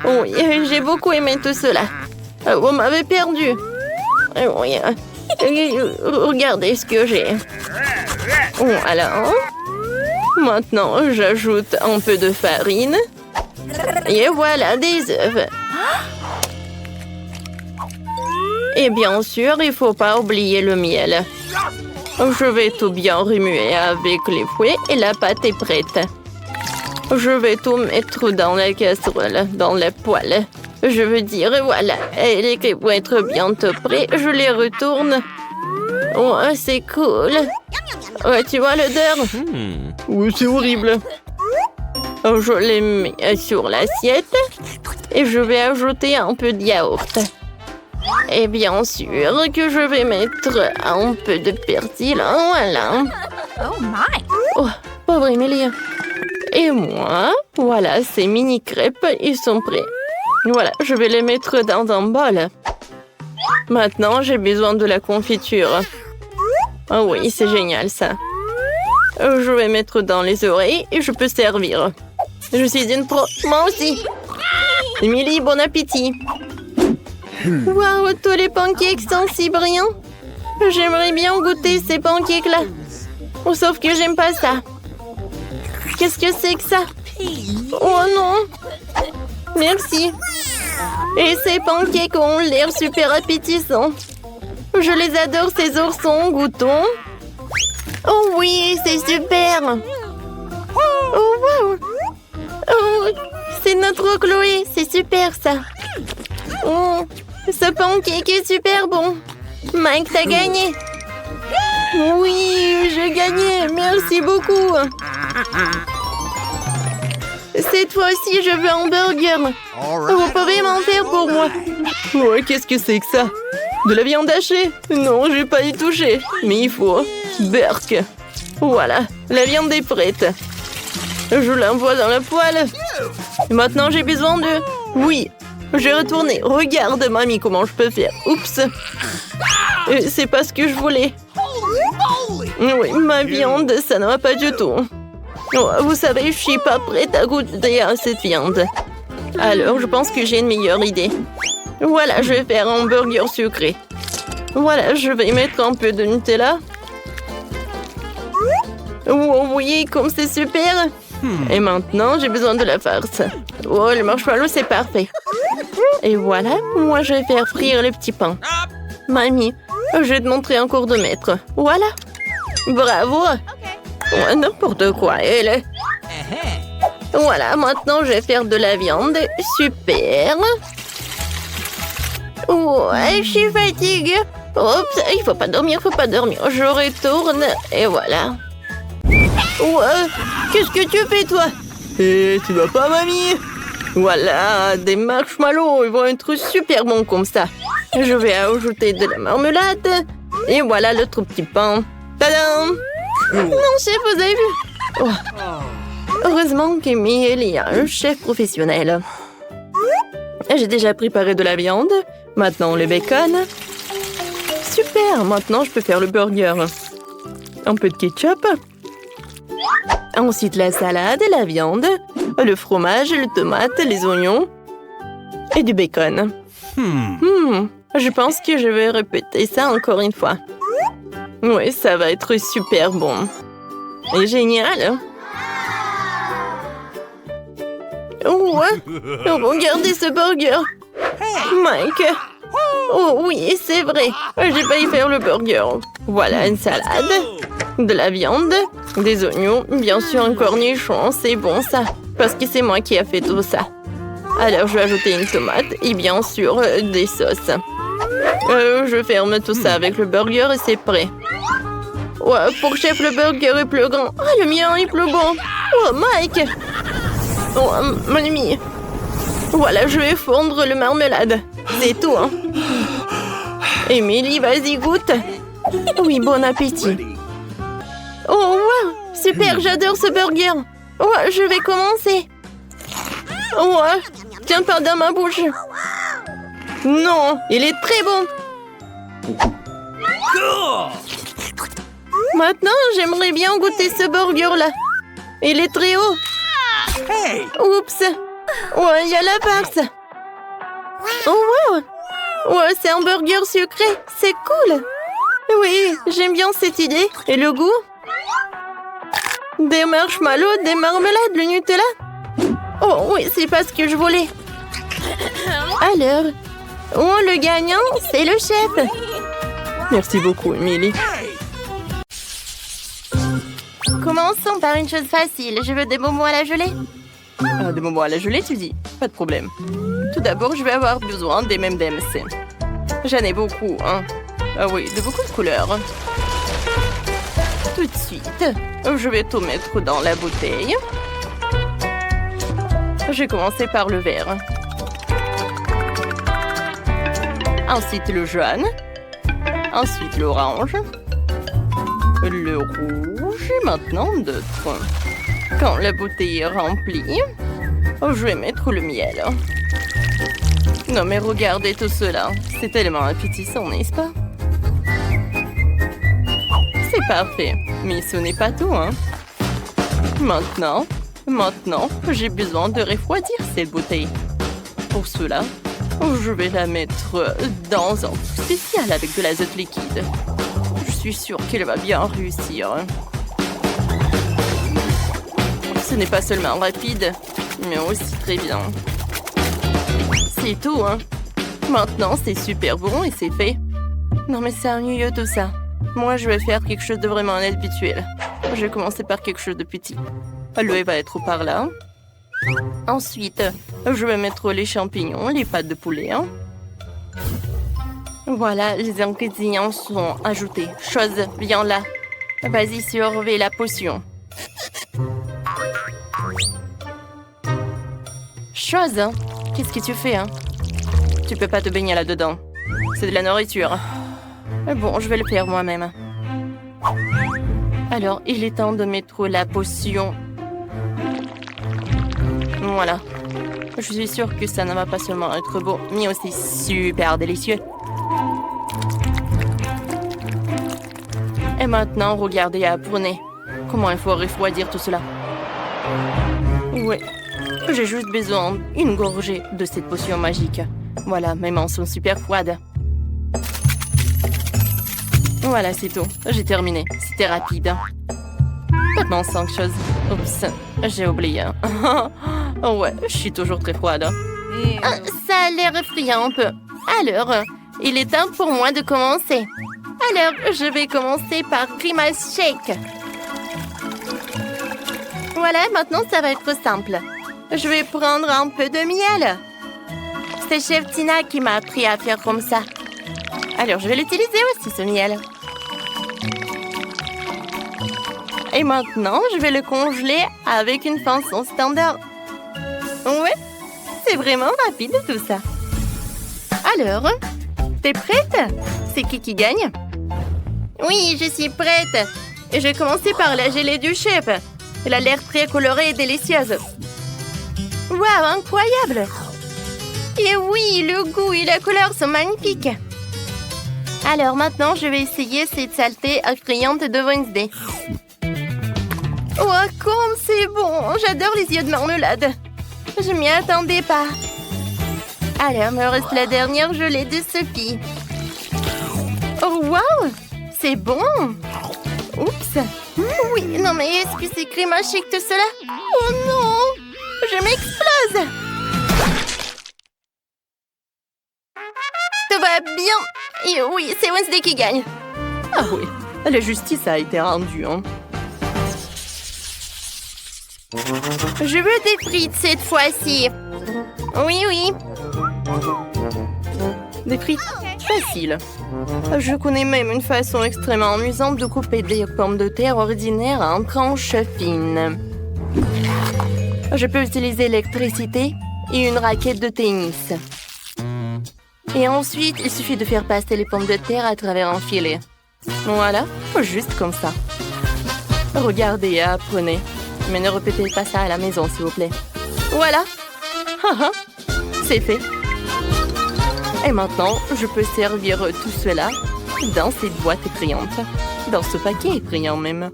Oui, j'ai beaucoup aimé tout cela. Vous m'avez perdu. Oui, regardez ce que j'ai. Voilà. Maintenant, j'ajoute un peu de farine. Et voilà, des œufs. Et bien sûr, il ne faut pas oublier le miel. Je vais tout bien remuer avec les fouets et la pâte est prête. Je vais tout mettre dans la casserole, dans la poêle. Je veux dire, voilà, les crêpes vont être bientôt prêtes. Je les retourne. Oh, c'est cool. Ouais, tu vois l'odeur? Oui, c'est horrible. Je les mets sur l'assiette et je vais ajouter un peu de yaourt. Et bien sûr que je vais mettre un peu de persil. Voilà. Oh my! Oh, pauvre Émilie. Et moi, voilà, ces mini crêpes, ils sont prêts. Voilà, je vais les mettre dans un bol. Maintenant, j'ai besoin de la confiture. Oh oui, c'est génial ça. Je vais mettre dans les oreilles et je peux servir. Je suis une pro. Moi aussi. Émilie, bon appétit. Waouh, tous les pancakes sont si brillants. J'aimerais bien goûter ces pancakes-là. Sauf que j'aime pas ça. Qu'est-ce que c'est que ça? Oh non. Merci. Et ces pancakes ont l'air super appétissants. Je les adore, ces oursons. Goûtons. Oh oui, c'est super. Oh wow. Oh, c'est notre Chloé. C'est super ça. Oh, ce pancake est super bon. Mike, t'as gagné. Oui, j'ai gagné. Merci beaucoup. Cette fois-ci, je veux un burger. Vous pouvez m'en faire pour moi. Ouais, qu'est-ce que c'est que ça? De la viande hachée? Non, je vais pas y toucher. Mais il faut. Burk. Voilà, la viande est prête. Je l'envoie dans la poêle. Et maintenant, j'ai besoin de... Oui, j'ai retourné. Regarde, mamie, comment je peux faire. Oups. C'est pas ce que je voulais. Oui, ma viande, ça ne va pas du tout. Oh, vous savez, je suis pas prête à goûter à cette viande. Alors, je pense que j'ai une meilleure idée. Voilà, je vais faire un burger sucré. Voilà, je vais mettre un peu de Nutella. Oh oui, comme c'est super. Et maintenant, j'ai besoin de la farce. Oh, le marshmallow, c'est parfait. Et voilà, moi, je vais faire frire le petit pain. Mamie, je vais te montrer un cours de maître. Voilà. Bravo. Oh, n'importe quoi, elle. Voilà, maintenant, je vais faire de la viande. Super. Oh, je suis fatiguée. Oups, il faut pas dormir, Je retourne et voilà. Ouais, qu'est-ce que tu fais, toi? Eh, tu vas pas, mamie? Voilà, des marshmallows, ils vont être super bons comme ça. Je vais ajouter de la marmelade. Et voilà l'autre petit pain. Tadam! Non, chef, vous avez vu? Oh. Heureusement qu'Emily y a un chef professionnel. J'ai déjà préparé de la viande. Maintenant, le bacon. Super, maintenant je peux faire le burger. Un peu de ketchup. Ensuite la salade, la viande, le fromage, les tomates, les oignons et du bacon. Je pense que je vais répéter ça encore une fois. Oui, ça va être super bon. Et génial. Ouais, regardez ce burger. Mike. Oh oui, c'est vrai. J'ai failli faire le burger. Voilà une salade, de la viande, des oignons, bien sûr un cornichon. C'est bon ça, parce que c'est moi qui ai fait tout ça. Alors je vais ajouter une tomate et bien sûr des sauces. Je ferme tout ça avec le burger et c'est prêt. Ouais, pour chef, le burger est plus grand. Ah, le mien est plus bon. Oh, Mike. Oh, mon ami. Voilà, je vais fondre le marmelade. C'est tout, hein. Émilie, vas-y, goûte. Oui, bon appétit. Oh, wow, super, j'adore ce burger. Ouais, je vais commencer. Ouais, tiens pas dans ma bouche. Non, il est très bon. Maintenant, j'aimerais bien goûter ce burger-là. Il est très haut. Oups. Ouais, il y a la farce. Oh, wow. Ouais, c'est un burger sucré. C'est cool. Oui, j'aime bien cette idée. Et le goût? Des marshmallows, des marmelades, le Nutella. Oh oui, c'est pas ce que je voulais. Alors, le gagnant, c'est le chef. Merci beaucoup, Émilie. Commençons par une chose facile. Je veux des bonbons à la gelée. Ah, des bonbons à la gelée, tu dis? Pas de problème. Tout d'abord, je vais avoir besoin des M&M's. J'en ai beaucoup, hein. Ah oui, de beaucoup de couleurs. Tout de suite, je vais tout mettre dans la bouteille. Je vais commencer par le vert. Ensuite le jaune. Ensuite l'orange. Le rouge et maintenant d'autres. Quand la bouteille est remplie, je vais mettre le miel. Non mais regardez tout cela. C'est tellement appétissant, n'est-ce pas? C'est parfait. Mais ce n'est pas tout, hein. Maintenant, j'ai besoin de refroidir cette bouteille. Pour cela, je vais la mettre dans un truc spécial avec de l'azote liquide. Je suis sûre qu'elle va bien réussir. Ce n'est pas seulement rapide, mais aussi très bien. C'est tout, hein. Maintenant, c'est super bon et c'est fait. Non mais c'est ennuyeux tout ça. Moi, je vais faire quelque chose de vraiment inhabituel. Je vais commencer par quelque chose de petit. L'œuf va être par là. Ensuite, je vais mettre les champignons, les pâtes de poulet. Hein. Voilà, les ingrédients sont ajoutés. Chose, viens là. Vas-y, surveille la potion. Chose, hein? Qu'est-ce que tu fais, hein? Tu peux pas te baigner là-dedans. C'est de la nourriture. Bon, je vais le faire moi-même. Alors, il est temps de mettre la potion. Voilà. Je suis sûre que ça ne va pas seulement être beau, mais aussi super délicieux. Et maintenant, regardez à Brunei. Comment il faut refroidir tout cela. Ouais. J'ai juste besoin d'une gorgée de cette potion magique. Voilà, mes mains sont super froides. Voilà, c'est tout. J'ai terminé. C'était rapide. Maintenant, 5 choses. Oups, j'ai oublié. Ouais, je suis toujours très froide. Ça a l'air effrayant un peu. Alors, il est temps pour moi de commencer. Alors, je vais commencer par Grimace Shake. Voilà, maintenant, ça va être simple. Je vais prendre un peu de miel. C'est chef Tina qui m'a appris à faire comme ça. Alors, je vais l'utiliser aussi, ce miel. Et maintenant, je vais le congeler avec une façon standard. Ouais, c'est vraiment rapide tout ça. Alors, t'es prête? C'est qui gagne? Oui, je suis prête. Et je vais commencer par la gelée du chef. Elle a l'air très colorée et délicieuse. Waouh, incroyable! Et oui, le goût et la couleur sont magnifiques. Alors maintenant, je vais essayer cette saleté effrayante de Wednesday. Oh, comme c'est bon! J'adore les yeux de marmelade. Je m'y attendais pas. Alors, me reste la dernière gelée de Sophie. Oh, waouh! C'est bon! Oups! Oui, non mais est-ce que c'est crémaché que tout cela? Oh non! Je m'explose! Tout va bien! Et oui, c'est Wednesday qui gagne. Ah oui, la justice a été rendue, hein. Je veux des frites cette fois-ci. Oui. Des frites? Facile. Je connais même une façon extrêmement amusante de couper des pommes de terre ordinaires en tranches fines. Je peux utiliser l'électricité et une raquette de tennis. Et ensuite, il suffit de faire passer les pommes de terre à travers un filet. Voilà, juste comme ça. Regardez et apprenez. Mais ne répétez pas ça à la maison, s'il vous plaît. Voilà. C'est fait. Et maintenant, je peux servir tout cela dans cette boîte effrayante. Dans ce paquet effrayant même.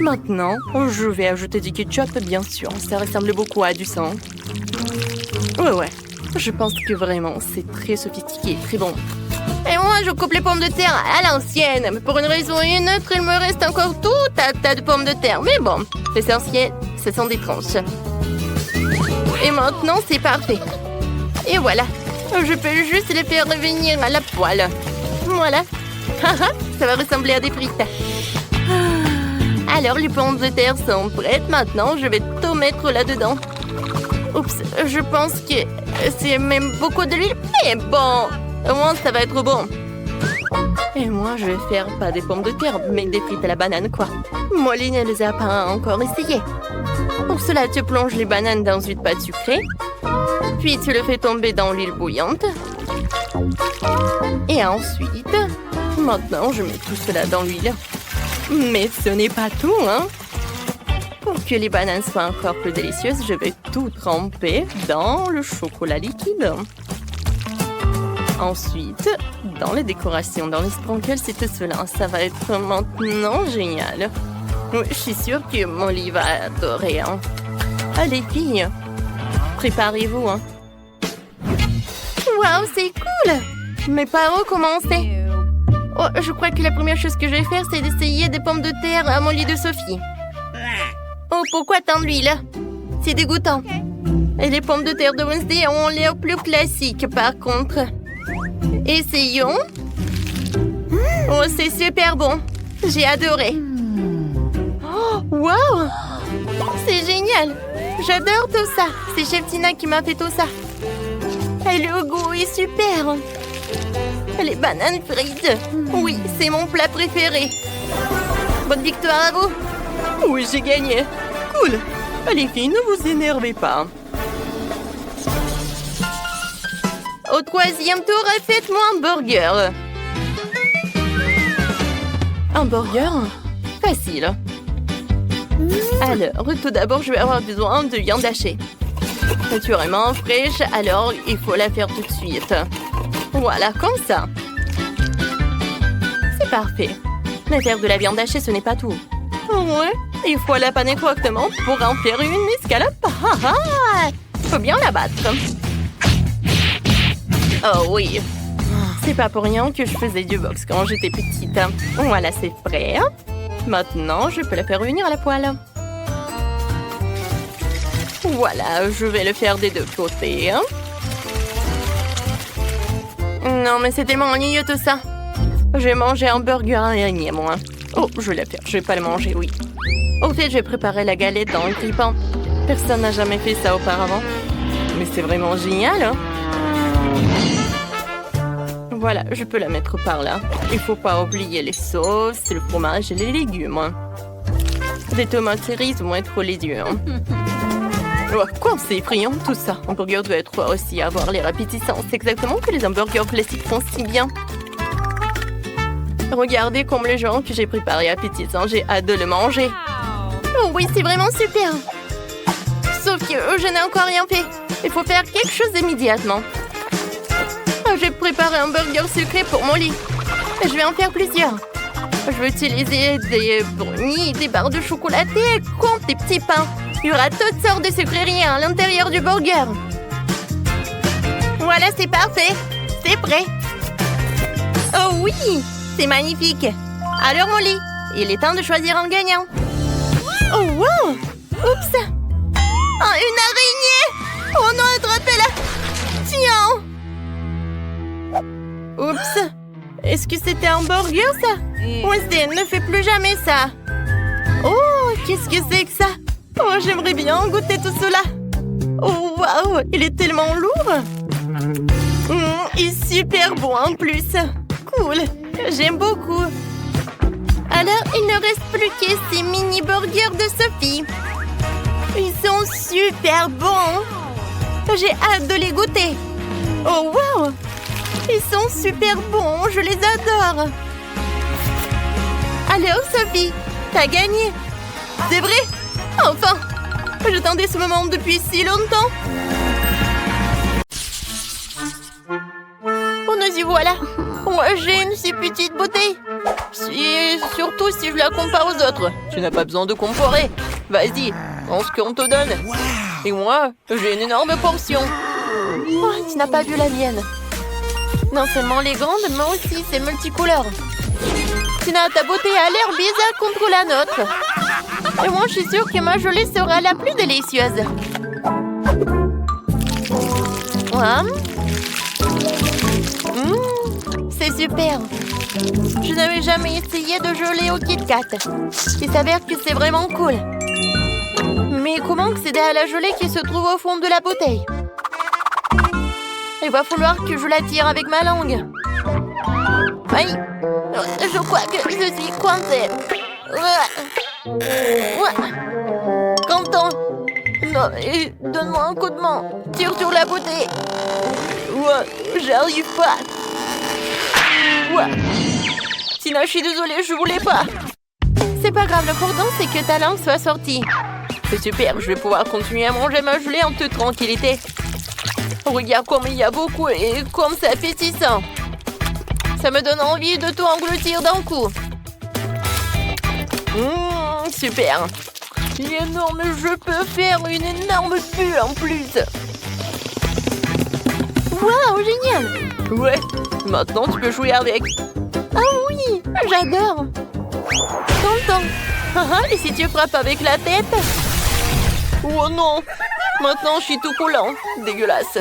Maintenant, je vais ajouter du ketchup, bien sûr. Ça ressemble beaucoup à du sang. Ouais. Je pense que vraiment, c'est très sophistiqué, très bon. Et moi, je coupe les pommes de terre à l'ancienne. Mais pour une raison ou une autre, il me reste encore tout un tas de pommes de terre. Mais bon, l'essentiel, ce sont des tranches. Et maintenant, c'est parfait. Et voilà. Je peux juste les faire revenir à la poêle. Voilà. Ça va ressembler à des frites. Alors, les pommes de terre sont prêtes. Maintenant, je vais tout mettre là-dedans. Oups, je pense que c'est même beaucoup de l'huile. Mais bon, au moins, ça va être bon. Et moi, je vais faire pas des pommes de terre, mais des frites à la banane, quoi. Molly ne les a pas encore essayées. Pour cela, tu plonges les bananes dans une pâte sucrée. Puis, tu le fais tomber dans l'huile bouillante. Et ensuite, maintenant, je mets tout cela dans l'huile. Mais ce n'est pas tout, hein. Pour que les bananes soient encore plus délicieuses, je vais tout tremper dans le chocolat liquide. Ensuite, dans les décorations, dans les sprinkles, c'est tout cela. Ça va être maintenant génial. Je suis sûre que Molly va adorer. Hein. Allez, filles, préparez-vous. Hein. Waouh, c'est cool! Mais par où commencer? Oh, je crois que la première chose que je vais faire, c'est d'essayer des pommes de terre à Molly de Sophie. Oh, pourquoi tant d'huile? C'est dégoûtant. Et les pommes de terre de Wednesday ont l'air plus classiques, par contre. Essayons. Oh, c'est super bon. J'ai adoré. Oh, wow! C'est génial. J'adore tout ça. C'est Chef Tina qui m'a fait tout ça. Et le goût est super. Les bananes frites. Oui, c'est mon plat préféré. Bonne victoire à vous. Oui, j'ai gagné. Cool. Les filles, ne vous énervez pas. Au troisième tour, faites-moi un burger. Un burger? Facile. Alors, tout d'abord, je vais avoir besoin de viande hachée. Naturellement fraîche, alors il faut la faire tout de suite. Voilà, comme ça. C'est parfait. Mais faire de la viande hachée, ce n'est pas tout. Ouais, il faut la paner correctement pour en faire une escalope. Faut bien la battre. Oh oui. C'est pas pour rien que je faisais du boxe quand j'étais petite. Voilà, c'est prêt. Maintenant, je peux la faire revenir à la poêle. Voilà, je vais le faire des deux côtés. Non, mais c'est tellement ennuyeux tout ça. J'ai mangé un burger araignée, moi. Oh, je vais le faire. Je vais pas le manger, oui. Au fait, je vais préparer la galette dans le grille-pain. Personne n'a jamais fait ça auparavant. Mais c'est vraiment génial, hein? Voilà, je peux la mettre par là. Il faut pas oublier les sauces, le fromage et les légumes. Des tomates cerises vont être délicieux. Oh, quoi, c'est effrayant tout ça. Un burger doit être aussi avoir l'air appétissant. C'est exactement ce que les hamburgers classiques font si bien. Regardez comme le genre que j'ai préparé appétissant. J'ai hâte de le manger. Oh oui, c'est vraiment super. Sauf que je n'ai encore rien fait. Il faut faire quelque chose immédiatement. J'ai préparé un burger sucré pour Molly. Je vais en faire plusieurs. Je vais utiliser des brownies, des barres de chocolaté, compte des petits pains. Il y aura toutes sortes de sucreries à l'intérieur du burger. Voilà, c'est parfait. C'est prêt. Oh oui, c'est magnifique. Alors Molly, il est temps de choisir un gagnant. Oh wow. Oups. Oh, une araignée. Oh non, attrapez-la. Tiens. Oups. Est-ce que c'était un burger, ça? Wednesday, ne fais plus jamais ça. Oh, qu'est-ce que c'est que ça? Oh, j'aimerais bien goûter tout cela. Oh, waouh, il est tellement lourd. Il est super bon en plus. Cool, j'aime beaucoup. Alors, il ne reste plus que ces mini-burgers de Sophie. Ils sont super bons. J'ai hâte de les goûter. Oh, wow. Ils sont super bons, je les adore. Alors, Sophie, t'as gagné. C'est vrai? Enfin! J'attendais ce moment depuis si longtemps. Oh, nous y voilà. Moi, j'ai une si petite bouteille. Surtout si je la compare aux autres. Tu n'as pas besoin de comparer. Vas-y, prends ce qu'on te donne. Et moi, j'ai une énorme portion. Oh, tu n'as pas vu la mienne. Non seulement les grandes, mais aussi c'est multicouleur. Tina, ta beauté a l'air bizarre contre la nôtre. Et moi, je suis sûre que ma gelée sera la plus délicieuse. Ouais. C'est super. Je n'avais jamais essayé de gelée au Kit Kat. Il s'avère que c'est vraiment cool. Mais comment accéder à la gelée qui se trouve au fond de la bouteille? Il va falloir que je la tire avec ma langue. Aïe! Je crois que je suis coincée. Quentin! Non, donne-moi un coup de main. Tire sur la bouteille. J'arrive pas. Tina, je suis désolée, je voulais pas. C'est pas grave, l'important c'est que ta langue soit sortie. C'est super, je vais pouvoir continuer à manger ma gelée en toute tranquillité. Regarde comme il y a beaucoup et comme c'est appétissant. Ça me donne envie de tout engloutir d'un coup. Super. Il est énorme, je peux faire une énorme bulle en plus. Waouh, génial. Ouais, maintenant tu peux jouer avec. Ah oui, j'adore. Content. Et si tu frappes avec la tête? Oh non. Maintenant, je suis tout coulant. Dégueulasse.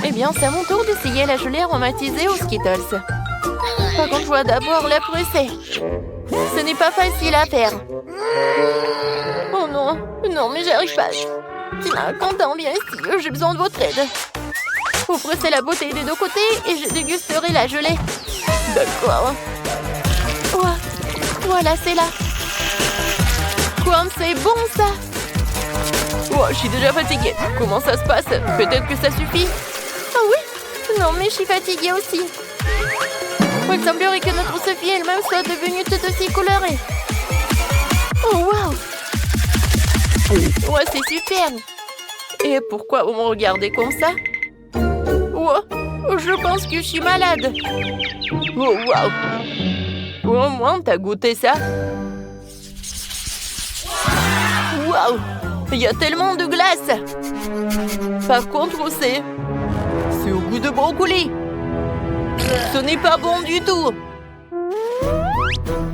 Eh bien, c'est à mon tour d'essayer la gelée aromatisée aux Skittles. Par contre, je dois d'abord la presser. Ce n'est pas facile à faire. Oh non. Non, mais j'arrive pas. Tina, Quentin, viens ici. J'ai besoin de votre aide. Vous pressez la bouteille des deux côtés et je dégusterai la gelée. D'accord. Voilà, c'est là. Comme c'est bon, ça. Je suis déjà fatiguée. Comment ça se passe? Peut-être que ça suffit? Ah oui? Non, mais je suis fatiguée aussi. Il semblerait que notre Sophie elle-même soit devenue toute aussi colorée. Oh, waouh! Ouais, c'est super. Et pourquoi vous me regardez comme ça? Je pense que je suis malade. Oh, waouh! Au moins, t'as goûté ça? Waouh! Il y a tellement de glace. Par contre, c'est au goût de brocoli. Ce n'est pas bon du tout.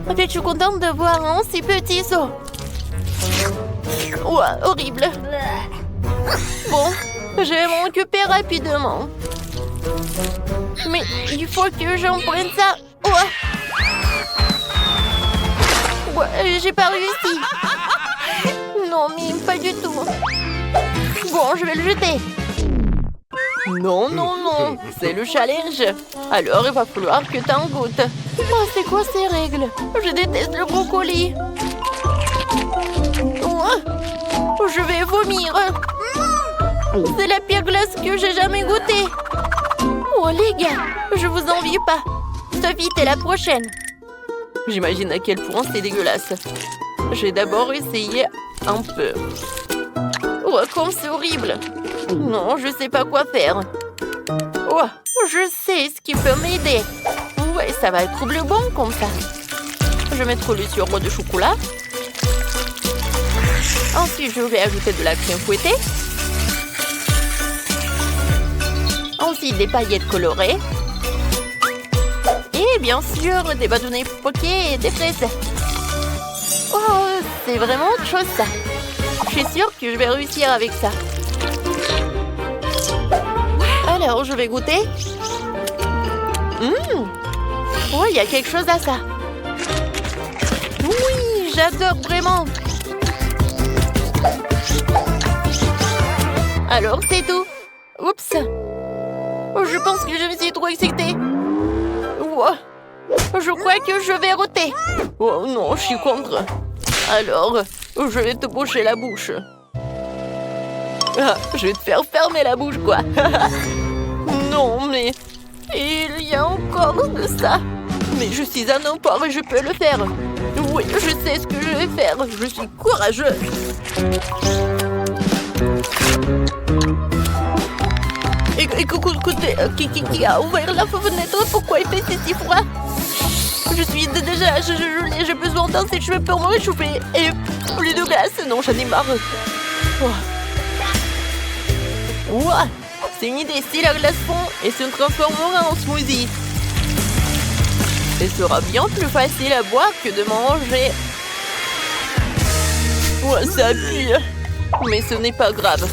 En fait, je suis contente de voir un si petit saut. Horrible. Bon, je vais m'en occuper rapidement. Mais il faut que j'en prenne ça. J'ai pas réussi. Non, mais pas du tout. Bon, je vais le jeter. Non, non, non. C'est le challenge. Alors, il va falloir que t'en goûtes. C'est quoi ces règles? Je déteste le brocoli. Je vais vomir. C'est la pire glace que j'ai jamais goûtée. Les gars, je vous envie pas. Sophie, t'es la prochaine. J'imagine à quel point c'est dégueulasse. J'ai d'abord essayé un peu. Comme c'est horrible. Non, je sais pas quoi faire. Je sais ce qui peut m'aider. Ouais, ça va être bleu bon comme ça. Je vais mettre le sirop de chocolat. Ensuite, je vais ajouter de la crème fouettée. Ensuite, des paillettes colorées. Et bien sûr, des bâtonnets poqués et des fraises. C'est vraiment autre chose ça. Je suis sûre que je vais réussir avec ça. Alors, je vais goûter. Il y a quelque chose à ça. Oui, j'adore vraiment. Alors, c'est tout. Oups. Je pense que je me suis trop excitée. Je crois que je vais roter. Oh non, je suis contre. Alors, je vais te boucher la bouche. Je vais te faire fermer la bouche, quoi. Non, mais ça. Mais je suis un emport et je peux le faire. Oui, je sais ce que je vais faire. Je suis courageux. Écoutez, qui a ouvert la fenêtre? Pourquoi il fait si froid? Je suis déjà gelée, j'ai besoin d'un sèche-cheveux pour me réchauffer. Et plus de glace, non, j'en ai marre. Ouah, c'est une idée, si la glace fond et se transformera en smoothie. Ce sera bien plus facile à boire que de manger. Ouah, ça pue. Mais ce n'est pas grave.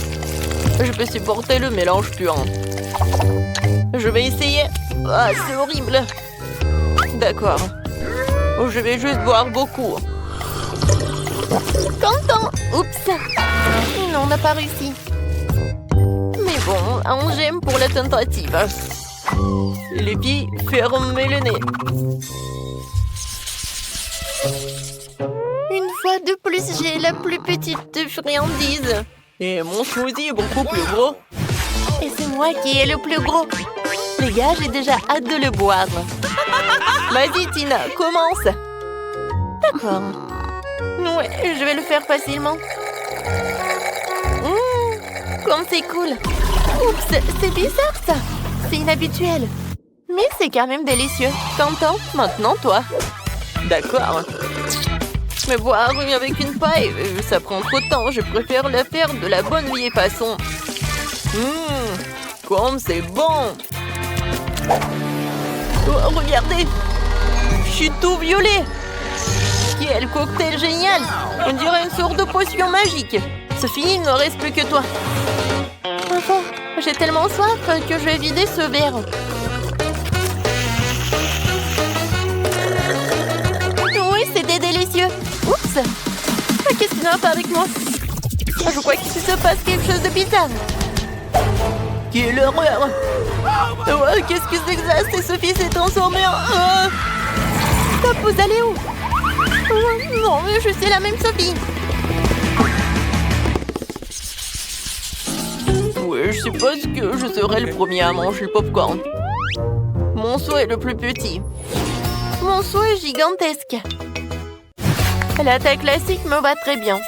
Je peux supporter le mélange puant. Je vais essayer. Ah, c'est horrible. D'accord. Je vais juste boire beaucoup. Content. Oups. Non, on n'a pas réussi. Mais bon, un j'aime pour la tentative. Les filles, fermez le nez. Une fois de plus, j'ai la plus petite friandise. Et mon smoothie est beaucoup plus gros. Et c'est moi qui ai le plus gros. Les gars, j'ai déjà hâte de le boire. Vas-y, Tina, commence. D'accord. Ouais, je vais le faire facilement. Comme c'est cool. Oups, c'est bizarre ça. C'est inhabituel. Mais c'est quand même délicieux. T'entends? Maintenant, toi. D'accord. Mais boire avec une paille, ça prend trop de temps. Je préfère le faire de la bonne vieille façon. Comme c'est bon. Oh, regardez. Je suis tout violet. Quel cocktail génial. On dirait une sorte de potion magique. Sophie, il ne reste plus que toi. Enfin, j'ai tellement soif que je vais vider ce verre. Oui, c'était délicieux. Oups. Qu'est-ce qui ne va pas avec moi? Je crois qu'il se passe quelque chose de bizarre. Quelle horreur. Qu'est-ce que c'est que ça? C'est Sophie s'est transformée en... Stop, vous allez où? Non, mais je suis la même Sophie. Oui, je suppose que je serai le premier à manger le popcorn. Mon seau est le plus petit. Mon seau est gigantesque. La taille classique me va très bien.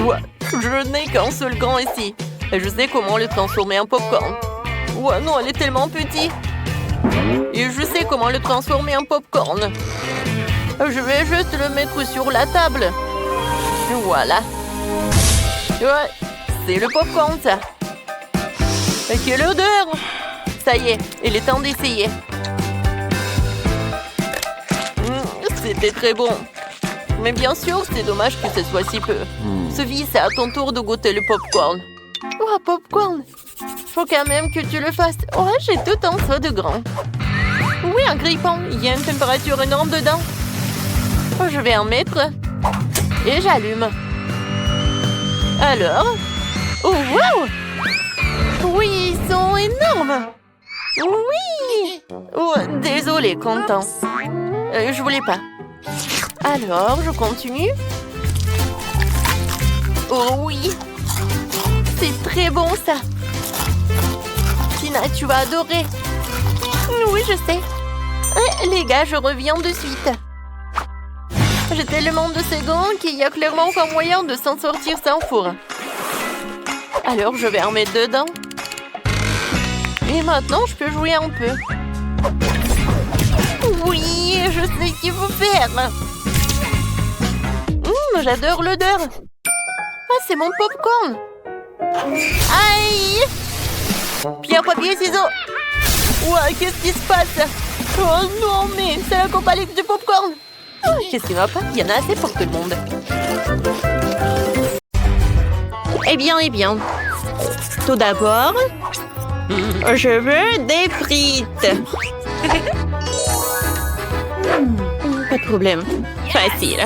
Ouais, je n'ai qu'un seul gant ici. Et je sais comment le transformer en popcorn. Ouais, non, elle est tellement petite. Et je sais comment le transformer en popcorn. Je vais juste le mettre sur la table. Voilà. Ouais, c'est le popcorn, ça. Quelle odeur! Ça y est, il est temps d'essayer. C'était très bon. Mais bien sûr, c'est dommage que ce soit si peu. Sophie, c'est à ton tour de goûter le popcorn. Oh, popcorn! Faut quand même que tu le fasses. Oh, j'ai tout un seau de grand. Oui, un grille-pain. Il y a une température énorme dedans. Oh, je vais en mettre. Et j'allume. Alors? Oh, wow! Oui, ils sont énormes! Oui! Oh, désolé, content. Je voulais pas. Alors, je continue. Oh oui! C'est très bon, ça. Tina, tu vas adorer. Oui, je sais. Les gars, je reviens de suite. J'ai tellement de ces gants qu'il y a clairement encore moyen de s'en sortir sans four. Alors, je vais en mettre dedans. Et maintenant, je peux jouer un peu. Oui, je sais ce qu'il faut faire. J'adore l'odeur. Ah, c'est mon popcorn. Aïe! Pierre, papier, ciseaux. Ouah, qu'est-ce qui se passe? Oh non, mais c'est la compagnie du popcorn. Qu'est-ce qui va pas? Il y en a assez pour tout le monde. Eh bien. Tout d'abord, je veux des frites. Pas de problème. Facile.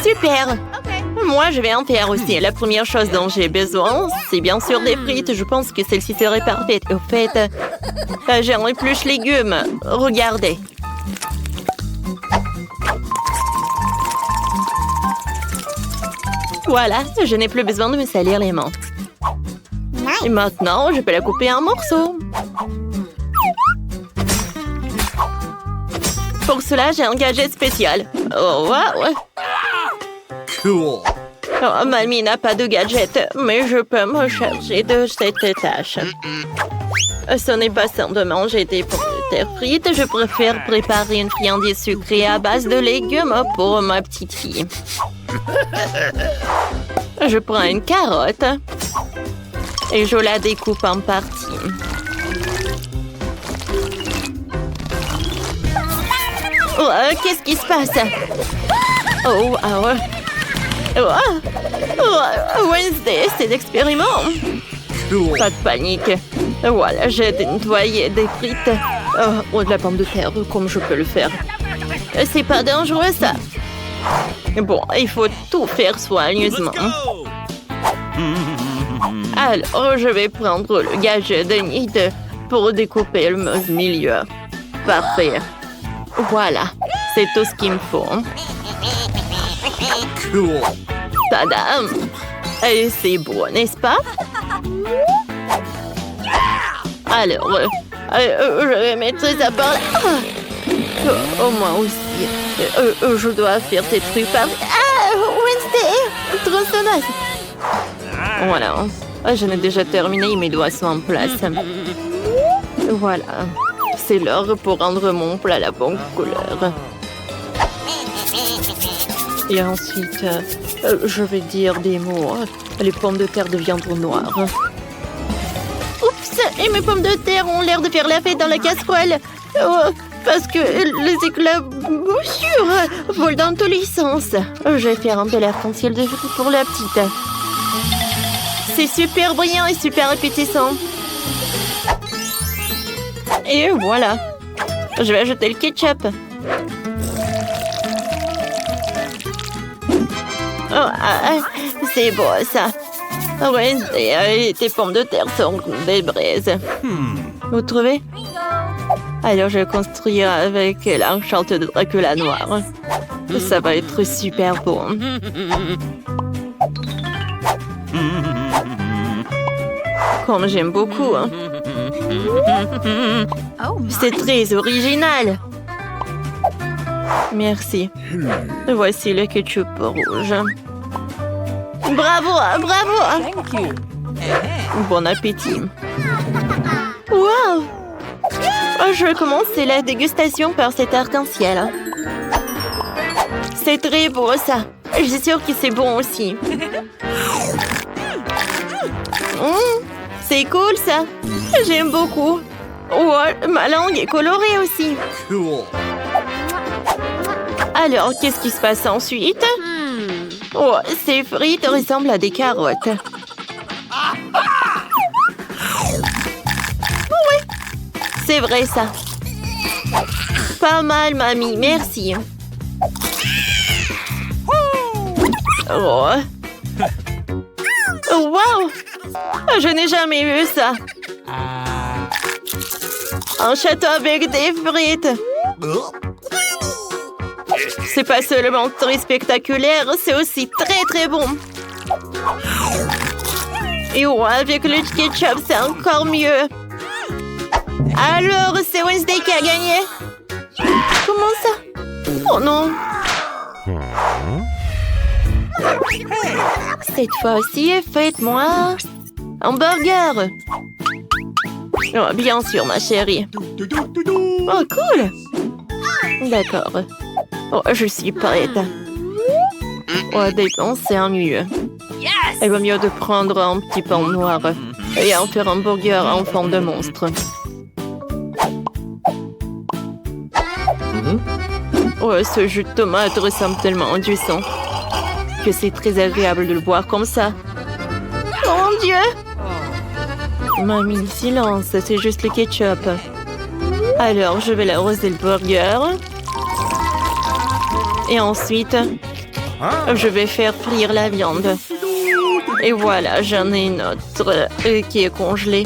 Super. Moi, je vais en faire aussi. La première chose dont j'ai besoin, c'est bien sûr des frites. Je pense que celle-ci serait parfaite. Au fait, j'ai un épluche légumes. Regardez. Voilà, je n'ai plus besoin de me salir les mains. Et maintenant, je peux la couper en morceaux. Pour cela, j'ai un gadget spécial. Oh, waouh! Cool. Oh, mamie n'a pas de gadget, mais je peux me charger de cette tâche. Ce n'est pas sain de manger des pommes de terre frites. Je préfère préparer une friandise sucrée à base de légumes pour ma petite fille. Je prends une carotte et je la découpe en parties. Oh, qu'est-ce qui se passe? Oh, ah ouais. Wednesday, c'est l'expériment. Cool. Pas de panique. Voilà, j'ai nettoyé des frites. Oh, de la pomme de terre, comme je peux le faire. C'est pas dangereux, ça. Bon, il faut tout faire soigneusement. Go. Alors, je vais prendre le gadget de Nid pour découper le milieu. Parfait. Voilà, c'est tout ce qu'il me faut. Cool. Tadam! Et c'est beau, n'est-ce pas? Alors, je vais mettre ça par là. Oh, moi aussi. Je dois faire ces trucs par... Ah, Wednesday! Tronçonneuse! Voilà. Je n'ai déjà terminé, mes doigts sont en place. Voilà. C'est l'heure pour rendre mon plat la bonne couleur. Et ensuite, je vais dire des mots. Les pommes de terre deviendront noires. Oups! Et mes pommes de terre ont l'air de faire la fête dans la casserole. Parce que les éclaboussures volent dans tous les sens. Je vais faire un bel arc-en-ciel de fruits pour la petite. C'est super brillant et super appétissant. Et voilà. Je vais ajouter le ketchup. C'est beau, ça. Ouais, tes pommes de terre sont des braises. Vous trouvez? Alors, je vais construire avec l'enchante de Dracula noir. Ça va être super beau. Comme j'aime beaucoup. C'est très original. Merci. Voici le ketchup rouge. Bravo, bravo. Thank you. Bon appétit. Wow! Je vais commencer la dégustation par cet arc-en-ciel. C'est très beau, ça. Je suis sûre que c'est bon aussi. C'est cool, ça. J'aime beaucoup. Oh, ma langue est colorée aussi. Cool. Alors, qu'est-ce qui se passe ensuite? Oh, ces frites ressemblent à des carottes. Oui, c'est vrai, ça. Pas mal, mamie, merci. Oh. Wow! Je n'ai jamais vu ça. Un château avec des frites. C'est pas seulement très spectaculaire, c'est aussi très très bon. Et ouais, avec le ketchup, c'est encore mieux. Alors, c'est Wednesday qui a gagné. Comment ça? Oh non. Cette fois-ci, faites-moi un burger. Oh, bien sûr, ma chérie. Oh, cool. D'accord. Oh, je suis prête. Oh, dépense, c'est ennuyeux. Il vaut mieux de prendre un petit pain noir et en faire un burger en forme de monstre. Oh, ce jus de tomate ressemble tellement à du sang que c'est très agréable de le boire comme ça. Oh mon Dieu! Mamie, silence, c'est juste le ketchup. Alors, je vais l'arroser le burger. Et ensuite, je vais faire frire la viande. Et voilà, j'en ai une autre qui est congelée.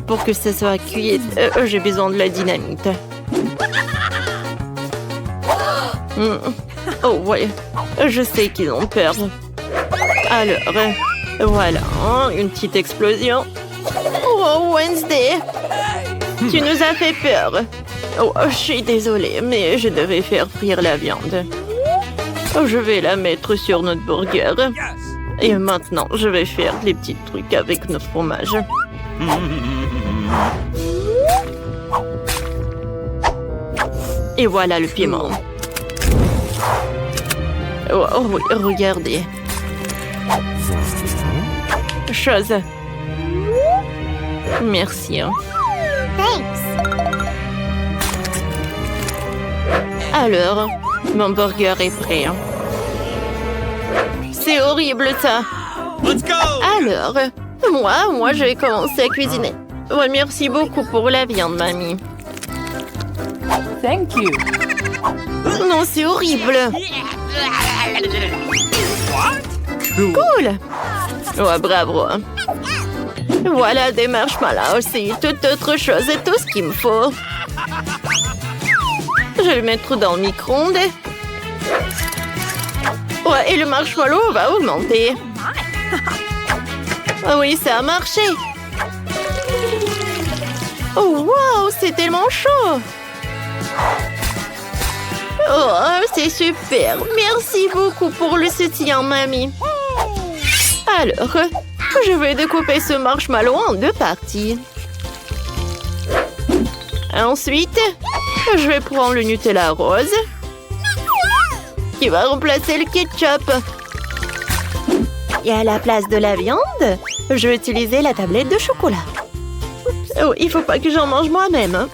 Pour que ça soit cuit, j'ai besoin de la dynamite. Oh ouais, je sais qu'ils ont peur. Alors, voilà, une petite explosion. Oh, Wednesday, tu nous as fait peur. Oh, je suis désolée, mais je devais faire frire la viande. Oh, je vais la mettre sur notre burger. Et maintenant, je vais faire des petits trucs avec notre fromage. Et voilà le piment. Oh, oh oui, regardez. Chose. Merci. Alors, mon burger est prêt. C'est horrible ça. Let's go! Alors, moi, je vais commencer à cuisiner. Ouais, merci beaucoup pour la viande, mamie. Thank you. Non, c'est horrible. Cool. Cool. Ouais, bravo. Voilà des marshmallows aussi. Toute autre chose et tout ce qu'il me faut. Je vais le mettre dans le micro-ondes. Ouais, et le marshmallow va augmenter. Ah oui, ça a marché. Oh, wow, c'est tellement chaud. Oh, c'est super. Merci beaucoup pour le soutien, mamie. Alors, je vais découper ce marshmallow en 2 parties. Ensuite, je vais prendre le Nutella rose qui va remplacer le ketchup. Et à la place de la viande, je vais utiliser la tablette de chocolat. Oh, il faut pas que j'en mange moi-même. Hein.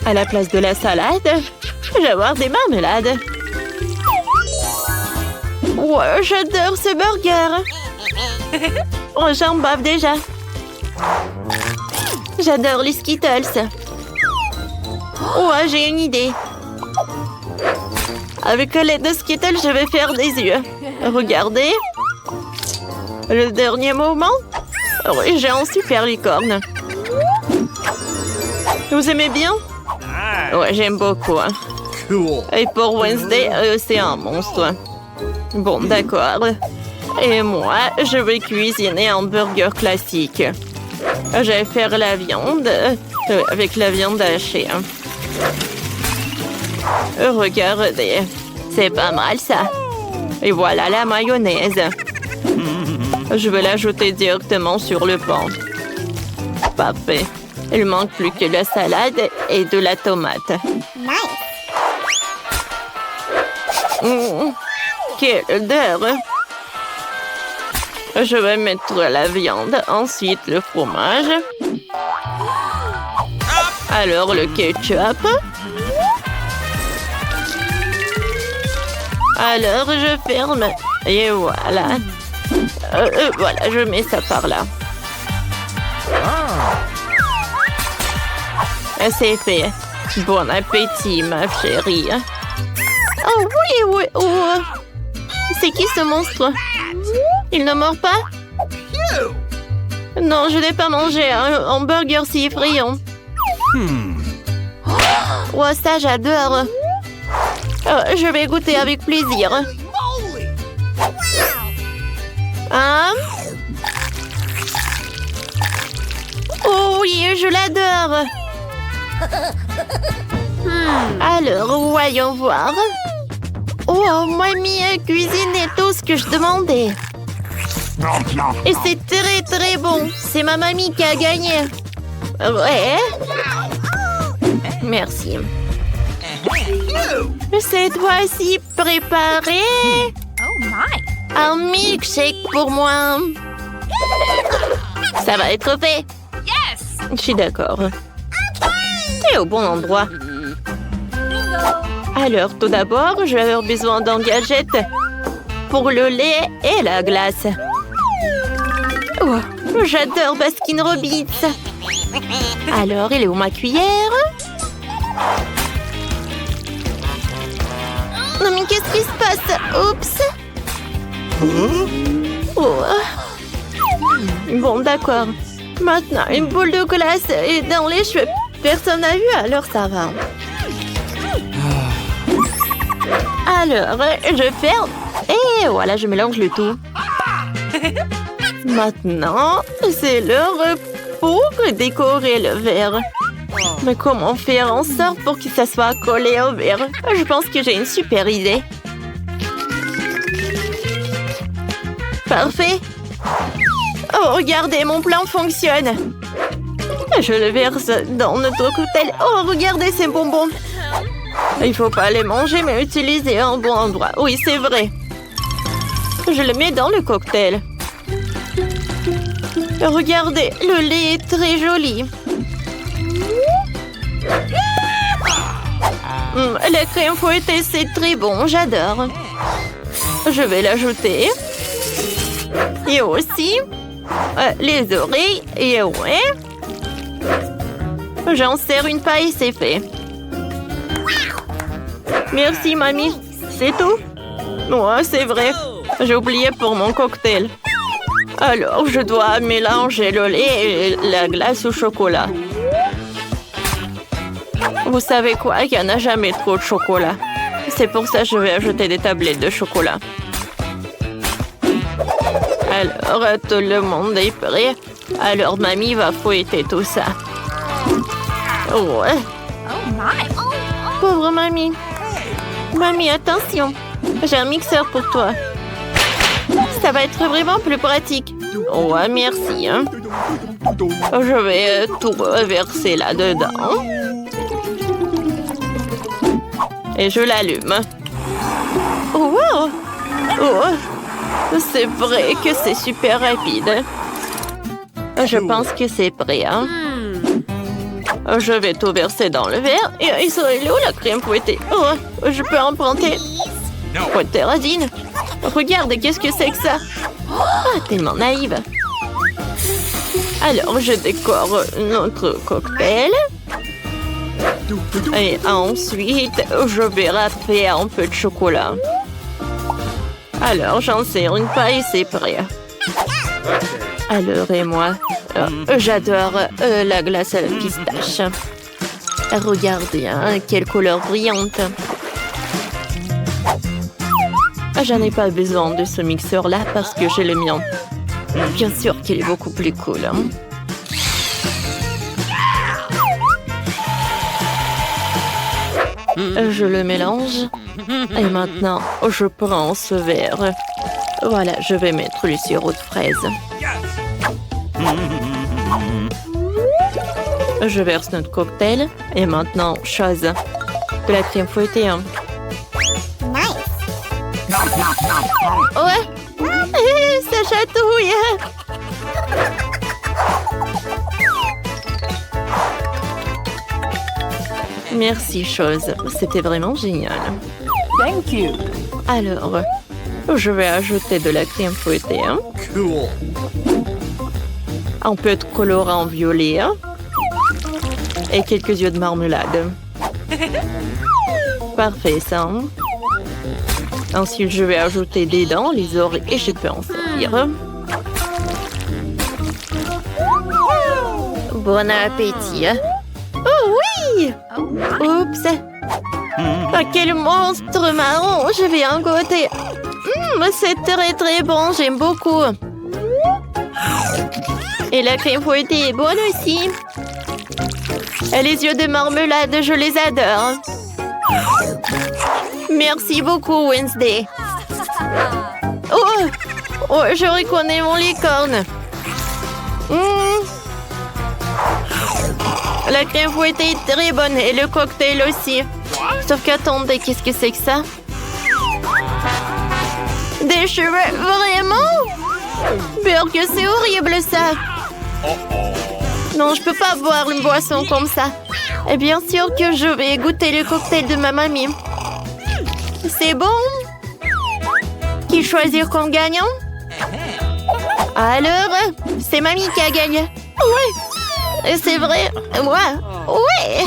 À la place de la salade, je vais avoir des marmelades. Ouais, j'adore ce burger. Oh, j'en bave déjà. J'adore les Skittles. Ouais, j'ai une idée. Avec l'aide de Skittles, je vais faire des yeux. Regardez. Le dernier mouvement. Oui, j'ai un super licorne. Vous aimez bien? Ouais, j'aime beaucoup. Hein. Cool. Et pour Wednesday, c'est un monstre. Bon, d'accord. Et moi, je vais cuisiner un burger classique. Je vais faire la viande avec la viande hachée. Regardez, c'est pas mal ça. Et voilà la mayonnaise. Je vais l'ajouter directement sur le pain. Parfait. Il manque plus que la salade et de la tomate. Quelle odeur! Je vais mettre la viande, ensuite le fromage. Alors le ketchup. Alors je ferme. Et voilà. Voilà, je mets ça par là. C'est fait. Bon appétit, ma chérie. Oh oui, oui, oh. C'est qui ce monstre? Il ne mord pas? Non, je n'ai pas mangé un hamburger si effrayant. Oh, ça, j'adore. Je vais goûter avec plaisir. Hein? Oh oui, je l'adore. Alors, voyons voir. Oh, mamie a cuisiné tout ce que je demandais. Et c'est très très bon. C'est ma mamie qui a gagné. Ouais. Merci. Cette fois-ci, préparé un milkshake pour moi. Ça va être fait. Je suis d'accord. Et au bon endroit. Alors, tout d'abord, je vais avoir besoin d'un gadget pour le lait et la glace. Oh, j'adore Baskin Robbins. Alors, il est où ma cuillère? Non, mais qu'est-ce qui se passe? Oups. Oh. Bon, d'accord. Maintenant, une boule de glace et dans les cheveux. Personne n'a vu, alors ça va. Alors, je ferme. Et voilà, je mélange le tout. Maintenant, c'est l'heure pour décorer le verre. Mais comment faire en sorte pour que ça soit collé au verre? Je pense que j'ai une super idée. Parfait. Oh, regardez, mon plan fonctionne. Je le verse dans notre cocktail. Oh, regardez ces bonbons. Il faut pas les manger, mais utiliser un bon endroit. Oui, c'est vrai. Je le mets dans le cocktail. Regardez, le lait est très joli. La crème fouettée, c'est très bon, j'adore. Je vais l'ajouter. Et aussi, les oreilles. Et ouais. J'en sers une paille, c'est fait. Merci, mamie. C'est tout? Ouais, c'est vrai. J'ai oublié pour mon cocktail. Alors, je dois mélanger le lait et la glace au chocolat. Vous savez quoi? Il n'y en a jamais trop de chocolat. C'est pour ça que je vais ajouter des tablettes de chocolat. Alors, tout le monde est prêt. Alors, mamie va fouetter tout ça. Ouais. Pauvre mamie. Mamie, attention. J'ai un mixeur pour toi. Ça va être vraiment plus pratique. Ouais, merci. Hein. Je vais tout verser là-dedans. Et je l'allume. Oh, wow. Oh, c'est vrai que c'est super rapide. Je pense que c'est prêt. Hein. Je vais tout verser dans le verre. Et il serait où la crème fouettée? Oh, je peux emprunter. Fouettée radine. Regarde, qu'est-ce que c'est que ça? Ah, tellement naïve. Alors, je décore notre cocktail. Et ensuite, je vais râper un peu de chocolat. Alors, j'en sers une paille, c'est prêt. Alors, et moi, j'adore la glace à la pistache. Regardez, hein, quelle couleur brillante. J'en ai pas besoin de ce mixeur-là parce que j'ai le mien. Bien sûr qu'il est beaucoup plus cool. Hein. Je le mélange. Et maintenant, je prends ce verre. Voilà, je vais mettre le sirop de fraise. Je verse notre cocktail. Et maintenant, chose. De la crème fouettée. Hein. Ouais. Ça chatouille. Merci, chose. C'était vraiment génial. Thank you. Alors, je vais ajouter de la crème fouettée. Hein. Cool. Un peu de colorant violet. Hein. Et quelques yeux de marmelade. Parfait, ça. Ensuite, je vais ajouter des dents, les oreilles et je peux en servir. Bon appétit. Oh oui! Oups! Ah, quel monstre marron! Je vais en goûter. C'est très très bon, j'aime beaucoup. Et la crème fouettée est bonne aussi. Et les yeux de marmelade, je les adore. Merci beaucoup, Wednesday. Oh, je reconnais mon licorne. La crème fouettée est très bonne et le cocktail aussi. Sauf qu'attendez, qu'est-ce que c'est que ça? Des cheveux, vraiment? Peur que c'est horrible ça. Non, je peux pas boire une boisson comme ça. Et bien sûr que je vais goûter le cocktail de ma mamie. C'est bon? Qui choisir comme gagnant? Alors, c'est mamie qui a gagné. Ouais, c'est vrai. Ouais.